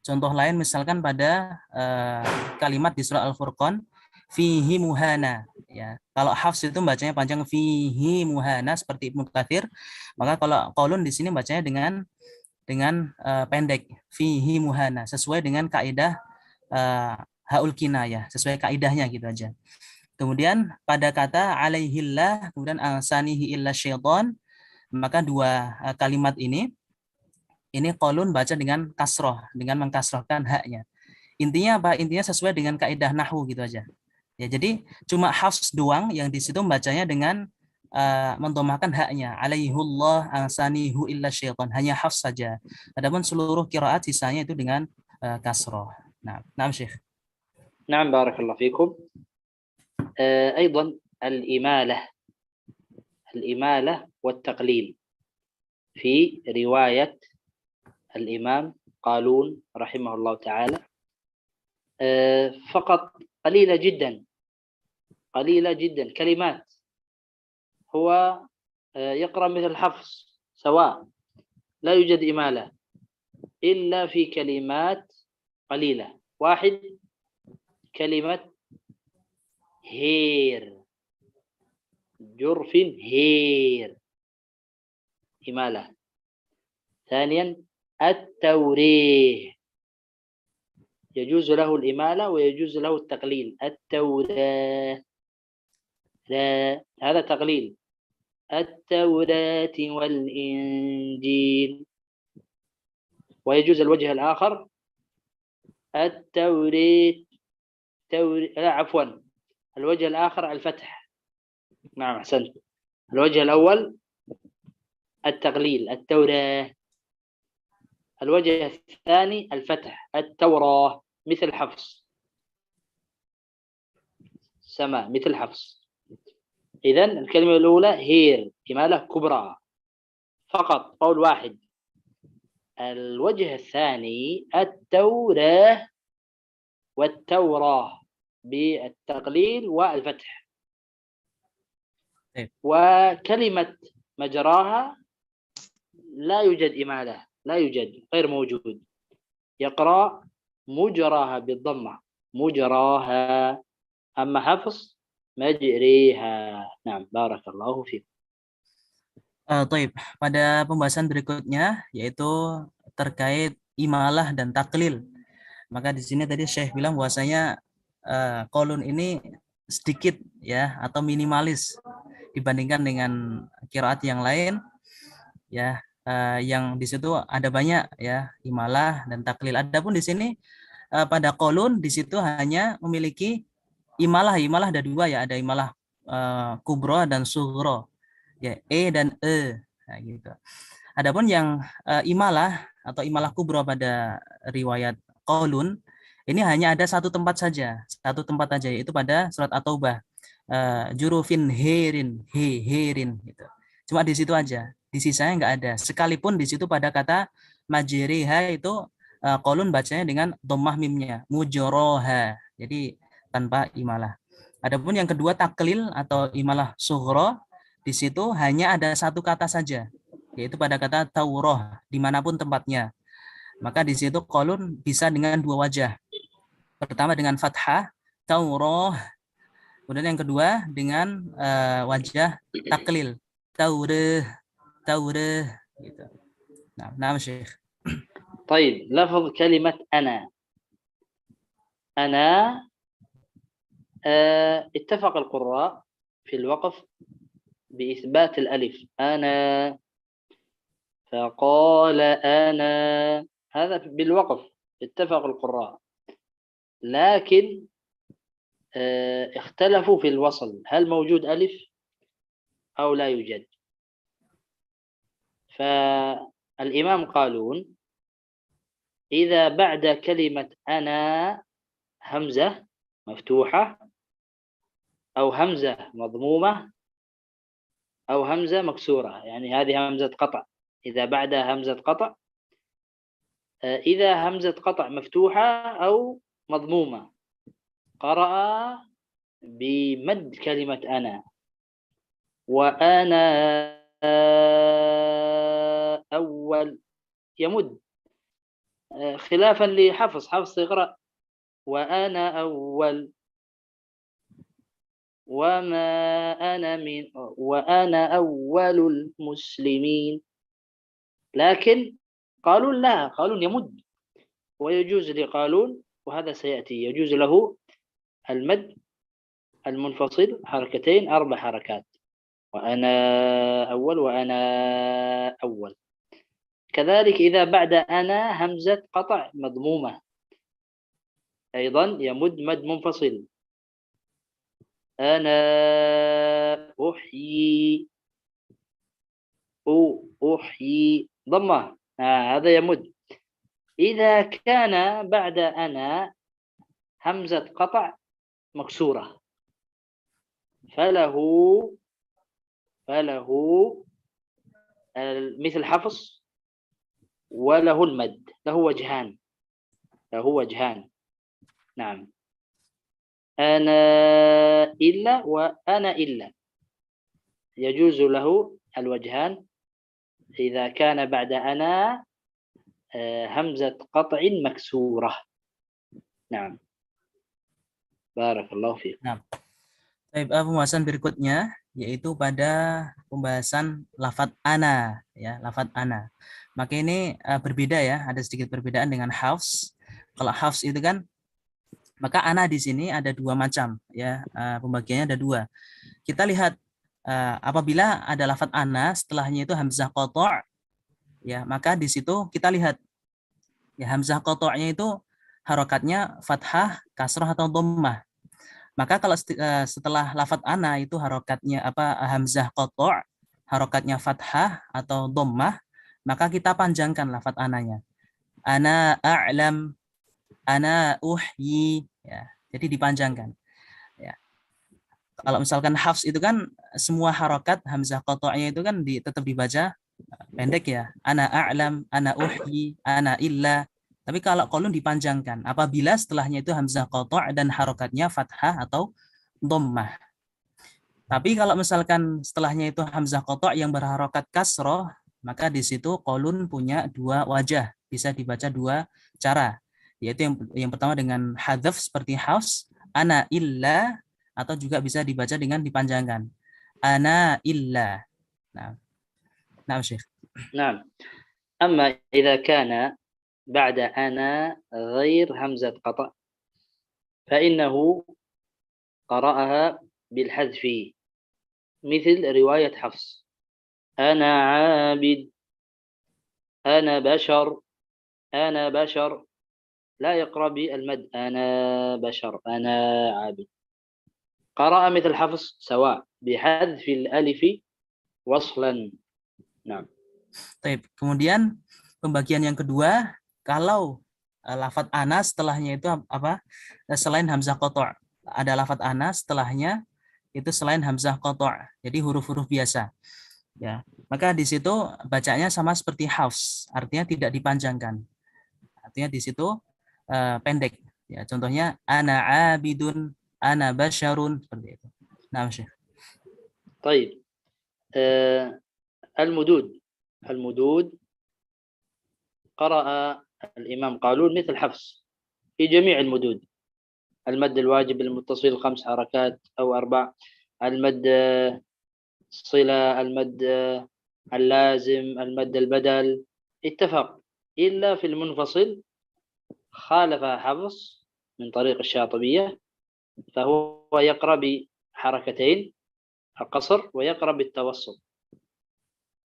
A: contoh lain misalkan pada kalimat di surah Al-Furqan fihi muhana, ya. Kalau Hafs itu bacanya panjang fihi muhana seperti Ibnu Katsir, maka kalau Qaulun di sini bacanya dengan pendek fihi muhana sesuai dengan kaidah haul kinayah, sesuai kaidahnya gitu aja. Kemudian pada kata alaihillah kemudian ansanihi illa syaitan, maka dua kalimat ini qaulun baca dengan kasroh, dengan mengkasrohkan haknya. Intinya apa? Intinya sesuai dengan kaidah nahwu gitu aja. Ya, jadi cuma Hafs doang yang di situ membacanya dengan mendomahkan haknya. Alaihullah ansanihu illa syaitan. Hanya Hafs saja. Adapun seluruh qiraat sisanya itu dengan kasroh. Nah, Syekh.
D: نعم بارك الله فيكم. أيضا الإمالة والتقليل. في رواية الإمام قالون رحمه الله تعالى فقط قليلة جدا كلمات. هو يقرأ مثل حفص سواء، لا يوجد إمالة إلا في كلمات قليلة. واحد، كلمة هير، جرف هير، إمالة. ثانيا التوريه، يجوز له الإمالة ويجوز له التقليل. التوراة، هذا تقليل. التوراة والإنجيل. ويجوز الوجه الآخر التوريت، لا عفوا، الوجه الآخر الفتح. نعم أحسنت. الوجه الأول التقليل التوراة، الوجه الثاني الفتح التوراة، مثل حفص سماء، مثل حفص. إذن الكلمة الأولى هير، إمالة كبرى فقط، قول واحد. الوجه الثاني التوراة والتوراة بالتقليل والفتح. وكلمة مجراها لا يوجد إمالة، لا يوجد، غير موجود. يقرأ مجراها بالضمة، مجراها. أما حفص مجريها. نعم بارك الله فيك.
A: Taib. Pada pembahasan berikutnya yaitu terkait imalah dan taklil. Maka di sini tadi Syekh bilang bahwasanya kolun ini sedikit ya atau minimalis dibandingkan dengan qiraat yang lain ya, yang di situ ada banyak ya imalah dan taklil. Adapun di sini pada kolun di situ hanya memiliki imalah ada dua ya, ada imalah kubro dan sugro ya, dan nah, gitu. Adapun yang imalah atau imalah kubro pada riwayat kolun ini hanya ada satu tempat saja yaitu pada surat At-Taubah, jurufin herin gitu. Cuma di situ aja, di sisanya nggak ada. Sekalipun di situ pada kata majriha itu kolun bacanya dengan dhammah mimnya, mujoroha, jadi tanpa imalah. Adapun yang kedua taklil atau imalah sughra, di situ hanya ada satu kata saja, yaitu pada kata tauroh dimanapun tempatnya. Maka di situ kolun bisa dengan dua wajah. Pertama dengan fathah tauroh, kemudian yang kedua dengan wajah taklil taureh gitu. Nah, Syekh.
D: طيب لفظ كلمة أنا اتفق القراء في الوقف بإثبات الألف. أنا، فقال أنا، هذا بالوقف اتفق القراء. لكن اختلفوا في الوصل، هل موجود ألف أو لا يوجد. فالإمام قالون إذا بعد كلمة أنا همزة مفتوحة أو همزة مضمومة أو همزة مكسورة، يعني هذه همزة قطع، إذا بعدها همزة قطع، إذا همزة قطع مفتوحة أو مضمومة قرأ بمد كلمة أنا. وأنا أول يمد، خلافا لحفص يقرأ وأنا أول، وأنا أول المسلمين. لكن قالون لا، قالون يمد، ويجوز لقالون، وهذا سيأتي، يجوز له المد المنفصل حركتين 4 حركات، وأنا أول وأنا أول. كذلك إذا بعد أنا همزة قطع مضمومة أيضا يمد مد منفصل. أنا أحيي، أحيي ضمة، هذا يمد. إذا كان بعد أنا همزة قطع مكسورة فله مثل حفص وله المد، له وجهان، له وجهان. نعم. أنا إلا وأنا إلا يجوز له الوجهان إذا كان بعد أنا همزة قطع مكسورة. نعم. بارك الله فيك.
A: Nah, pembahasan berikutnya yaitu pada pembahasan lafadz ana, ya, lafadz ana. Maka ini berbeda ya, ada sedikit perbedaan dengan hafs. Kalau hafs itu kan, maka ana di sini ada dua macam, ya, pembagiannya ada dua. Kita lihat apabila ada lafadz ana setelahnya itu hamzah qata', ya, maka di situ kita lihat ya hamzah qata'-nya itu harokatnya fathah, kasrah atau dhammah. Maka kalau setelah lafadz ana itu harokatnya hamzah qata', harokatnya fathah atau dhammah, maka kita panjangkan lafadz ananya. Ana a'lam, ana uhyi, ya. Jadi dipanjangkan. Ya. Kalau misalkan hafs itu kan semua harokat hamzah qata'-nya itu kan tetap dibaca pendek ya. Ana a'lam, ana uhyi, ana illa. Tapi kalau qalun dipanjangkan apabila setelahnya itu hamzah qata' dan harokatnya fathah atau dhammah. Tapi kalau misalkan setelahnya itu hamzah qata' yang berharokat kasroh, maka di situ qalun punya dua wajah, bisa dibaca dua cara. Yaitu yang pertama dengan hadzaf seperti hafs, ana illa, atau juga bisa dibaca dengan dipanjangkan. Ana illa. Nah, Syekh.
D: نعم. أما إذا كان بعد أنا غير همزة قطع فإنه قرأها بالحذف مثل رواية حفص: أنا عابد، أنا بشر، أنا بشر. لا يقرأ بالمد أنا بشر، أنا عابد. قرأ مثل حفص سواء بحذف الألف وصلا. نعم.
A: Kemudian pembagian yang kedua, kalau lafadz ana setelahnya itu selain hamzah qata', ada lafadz ana setelahnya itu selain hamzah qata', jadi huruf-huruf biasa, ya, maka di situ bacanya sama seperti hafs, artinya tidak dipanjangkan, artinya di situ pendek, ya, contohnya ana abidun, ana basyarun, seperti itu. Nah, Syekh.
D: طيب المدود قرأ الإمام قالون مثل حفص في جميع المدود: المد الواجب المتصل 5 حركات أو 4، المد الصلة، المد اللازم، المد البدل، اتفق. إلا في المنفصل خالف حفص من طريق الشاطبية، فهو يقرأ بحركتين القصر ويقرأ بالتوسط: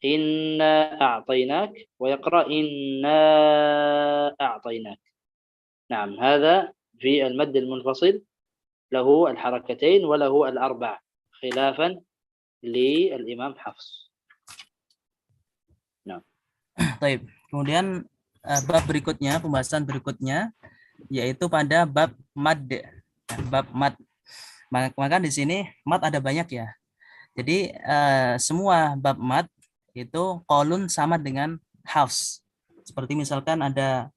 D: إنا أعطيناك، ويقرأ إنا أعطيناك. نعم. هذا في المد المنفصل له الحركتين وله الأربع، خلافا للإمام حفص. نعم.
A: Baik. Kemudian bab berikutnya, pembahasan berikutnya yaitu pada bab mad. Bab mad. Maka di sini mad ada banyak ya. Jadi semua bab mad itu qalun sama dengan hafs. Seperti misalkan ada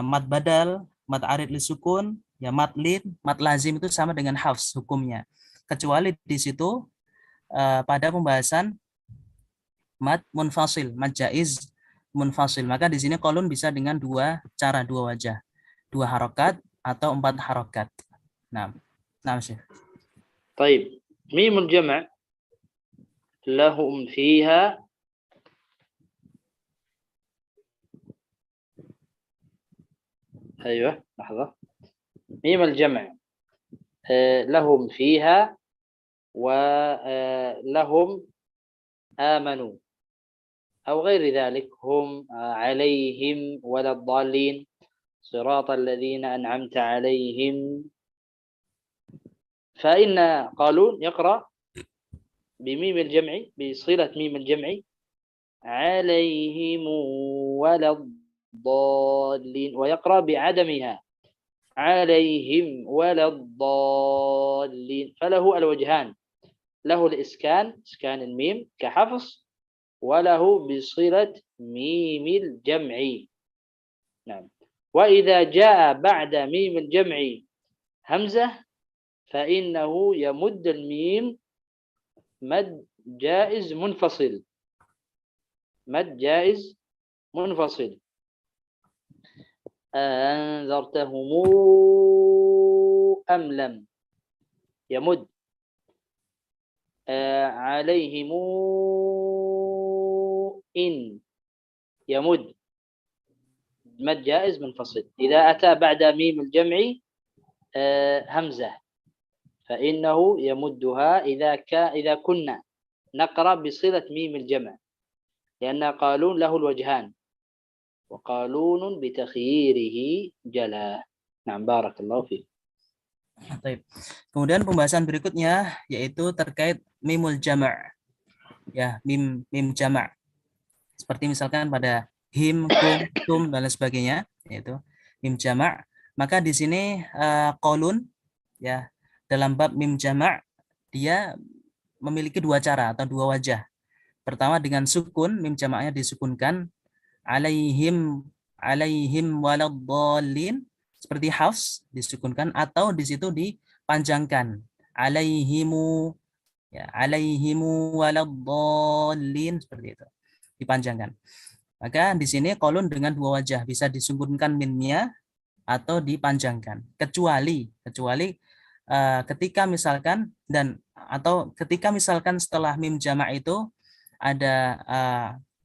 A: mad badal, mad arid li sukun, ya mad lid, mad lazim itu sama dengan hafs hukumnya. Kecuali di situ pada pembahasan mad munfasil, mad jaiz munfasil. Maka di sini qalun bisa dengan dua cara, dua wajah. 2 harokat atau 4 harokat. Nah, Syekh.
D: طيب ميم الجمع لهم فيها أيوة لحظة. ميم الجمع لهم فيها ولهم آمنوا أو غير ذلك، هم عليهم ولا الضالين، صراط الذين أنعمت عليهم. فإن قالون يقرأ بميم الجمع، بصلة ميم الجمع: عليهم ولا الضالين، ويقرأ بعدمها: عليهم ولا الضالين. فله الوجهان: له الإسكان، إسكان الميم كحفص، وله بصلة ميم الجمع. نعم. وإذا جاء بعد ميم الجمع همزة فإنه يمد الميم مد جائز منفصل. مد جائز منفصل. أنذرتهم أم لم يمد. عليهم إن يمد مد جائز منفصل. إذا أتى بعد ميم الجمع همزة فإنه يمدها إذا كنا نقرأ بصلة ميم الجمع، لأن قالون له الوجهان، وقالون بتخييره جلا. نعم بارك الله فيك.
A: Baik. Kemudian pembahasan berikutnya yaitu terkait mimul jama'. Ya, mim jama'. Seperti misalkan pada him, kum, tum dan lain sebagainya, yaitu mim jama'. Maka di sini qaulun ya, dalam bab mim jama' dia memiliki dua cara atau dua wajah. Pertama dengan sukun, mim jama'nya disukunkan, alaihim waladdallin, seperti Hafs disukunkan, atau di situ dipanjangkan, alaihimu ya, alaihimu waladdallin, seperti itu dipanjangkan. Maka di sini qaulun dengan dua wajah, bisa disukunkan minnya atau dipanjangkan, kecuali ketika misalkan ketika misalkan setelah mim jama' itu ada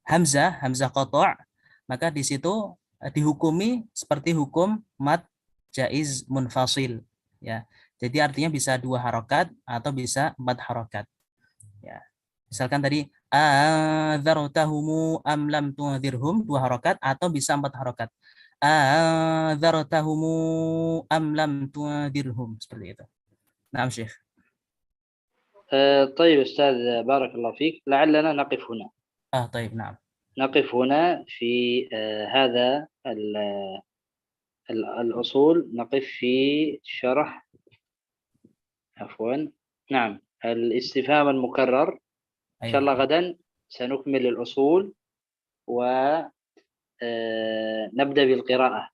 A: hamzah qata', maka di situ dihukumi seperti hukum mad jaiz munfasil ya. Jadi artinya bisa 2 harokat atau bisa 4 harokat ya. Misalkan tadi adzartahumu am lam tunzirhum 2 harokat atau bisa 4 harokat. Adzartahumu am lam tunzirhum, seperti itu. Naam Syekh.
D: طيب أستاذ بارك الله فيك، لعلنا نقف هنا.
A: طيب نعم.
D: نقف هنا في هذا الأصول، نقف في شرح نعم الاستفهام المكرر. إن شاء الله غدا سنكمل الأصول ونبدأ بالقراءة.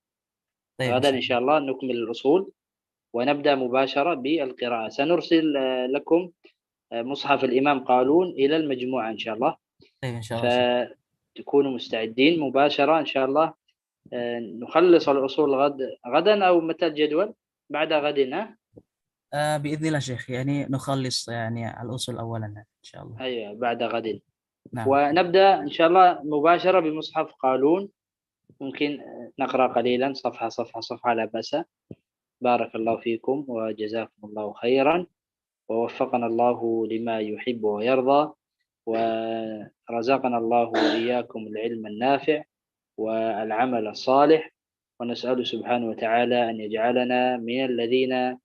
A: طيب
D: غدا إن شاء الله نكمل الأصول ونبدأ مباشرة بالقراءة. سنرسل لكم مصحف الإمام قالون إلى المجموعة إن شاء الله.
A: طيب إن شاء الله.
D: فتكونوا مستعدين مباشرة إن شاء الله. نخلص الأصول غدا أو متى الجدول؟ بعد غد.
A: بإذن الله شيخ، يعني نخلص يعني الأصول أولا إن شاء الله.
D: أيوة بعد غد.
A: نعم.
D: ونبدأ إن شاء الله مباشرة بمصحف قالون، ممكن نقرأ قليلا صفحة لا بأس. بارك الله فيكم وجزاكم الله خيرا، ووفقنا الله لما يحب ويرضى، ورزقنا الله وإياكم العلم النافع والعمل الصالح، ونسأل سبحانه وتعالى أن يجعلنا من الذين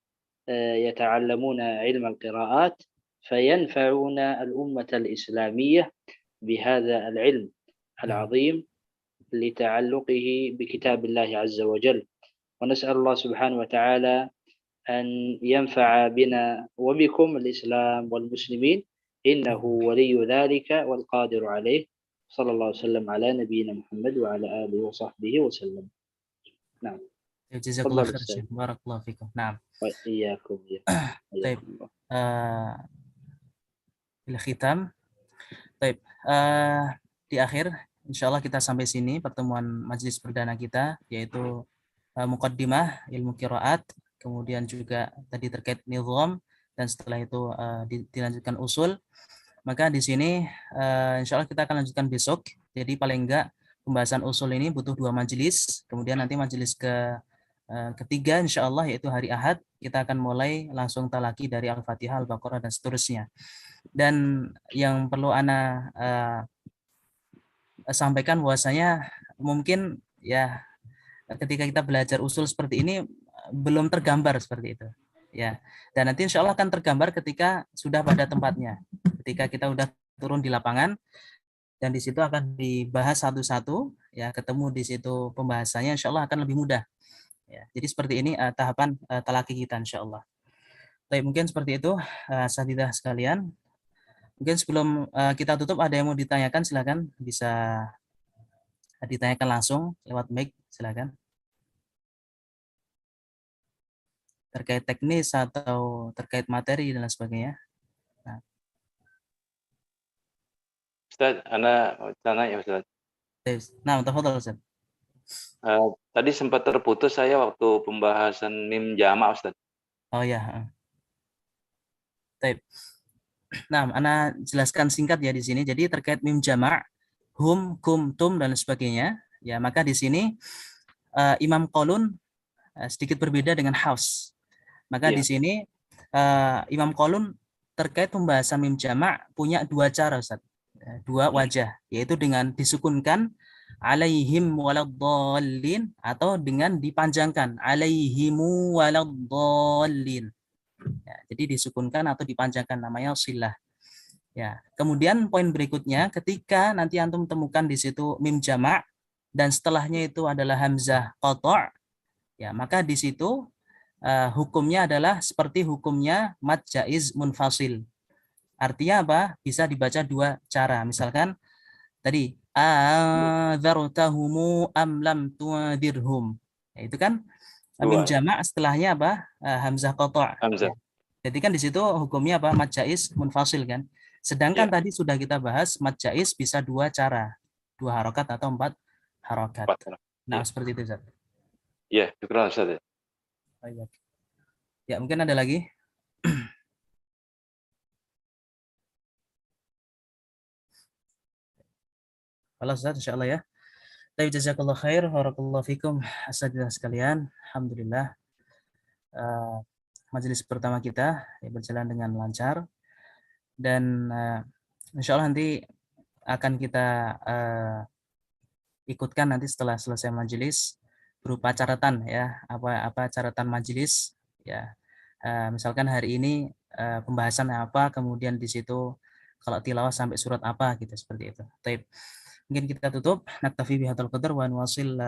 D: يتعلمون علم القراءات فينفعون الأمة الإسلامية بهذا العلم العظيم لتعلقه بكتاب الله عز وجل. ونسأل الله سبحانه وتعالى أن ينفع بنا وبكم الإسلام والمسلمين، إنه ولي ذلك والقادر عليه. صلى الله وسلم على نبينا محمد وعلى آله وصحبه وسلم. نعم.
A: جزاك الله خير شيخ، بارك الله فيكم. نعم.
D: وإياكم.
A: طيب الختام. طيب di akhir insyaallah kita sampai sini pertemuan majelis perdana kita, yaitu muqaddimah ilmu qiraat, kemudian juga tadi terkait nizam, dan setelah itu dilanjutkan usul. Maka di sini insyaallah kita akan lanjutkan besok. Jadi paling enggak pembahasan usul ini butuh 2 majelis. Kemudian nanti majelis ketiga insyaallah yaitu hari Ahad kita akan mulai langsung talaki dari Al-Fatihah, Al-Baqarah dan seterusnya. Dan yang perlu ana sampaikan bahwasanya mungkin ya ketika kita belajar usul seperti ini belum tergambar seperti itu ya, dan nanti insya Allah akan tergambar ketika sudah pada tempatnya, ketika kita udah turun di lapangan dan di situ akan dibahas satu-satu ya, ketemu di situ pembahasannya insya Allah akan lebih mudah ya. Jadi seperti ini tahapan talaki kita insya Allah. Baik, mungkin seperti itu asatidzah sekalian. Mungkin sebelum kita tutup ada yang mau ditanyakan, silakan bisa ditanyakan langsung lewat mic, silakan. Terkait teknis atau terkait materi dan lain sebagainya.
B: Ustaz, Anda tanya ya Ustaz.
A: Nah, tafadhol Ustaz.
B: Tadi sempat terputus saya waktu pembahasan mim jama' Ustaz.
A: Oh ya. Baik. Nah, Ana jelaskan singkat ya di sini. Jadi terkait mim jama', hum, kum, tum dan sebagainya, ya maka di sini Imam Qalun sedikit berbeda dengan Hafs. Maka
B: Iya.
A: di sini Imam Qalun terkait pembahasan mim jama' punya dua cara, Ustaz. Dua wajah, yaitu dengan disukunkan alaihim waladdallin atau dengan dipanjangkan alaihimu waladdallin. Ya, jadi disukunkan atau dipanjangkan, namanya silah. Ya, kemudian poin berikutnya ketika nanti antum temukan di situ mim jama' dan setelahnya itu adalah hamzah qata', ya maka di situ hukumnya adalah seperti hukumnya mad jaiz munfasil. Artinya apa? Bisa dibaca dua cara. Misalkan tadi adzartahumu am lam tuadirhum. Ya, itu kan mim
B: Dua.
A: jama' setelahnya apa? Hamzah qata'.
B: Hamzah.
A: Ya. Jadi kan di situ hukumnya apa? Mad jaiz munfasil kan. Sedangkan
B: Ya.
A: tadi sudah kita bahas mad jaiz bisa dua cara. Dua harokat atau empat harokat. Nah,
B: Ya.
A: seperti itu, Ustaz.
B: Ya, syukran Ustaz.
A: Ya, mungkin ada lagi. Halo Ustaz, insyaallah ya. Tapi jazakallah khair, barakallahu fikum, asatidzah sekalian. Alhamdulillah majelis pertama kita ya, berjalan dengan lancar dan insyaallah nanti akan kita ikutkan nanti setelah selesai majelis berupa catatan ya, apa catatan majelis ya. Misalkan hari ini pembahasan apa, kemudian di situ kalau tilawah sampai surat apa gitu, seperti itu. Baik. Mungkin kita tutup. Naktafi bihadzal qadar wa nuwasil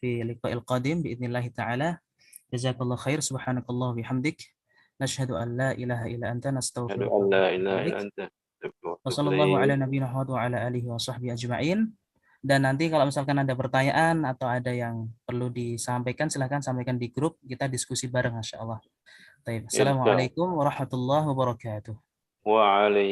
A: fi liqa'il qadim biidznillah taala. Jazakallahu khair, subhanakallah bihamdik. Nashhadu an la ilaha illa anta nastaghfiruka wa natubu ilaik. Wassallallahu ala nabiyina Muhammad wa ala alihi wa sahbihi ajma'in. Dan nanti kalau misalkan ada pertanyaan atau ada yang perlu disampaikan, silahkan sampaikan di grup, kita diskusi bareng insyaallah. Baik. Assalamualaikum warahmatullahi wabarakatuh.
B: Waalaikumsalam.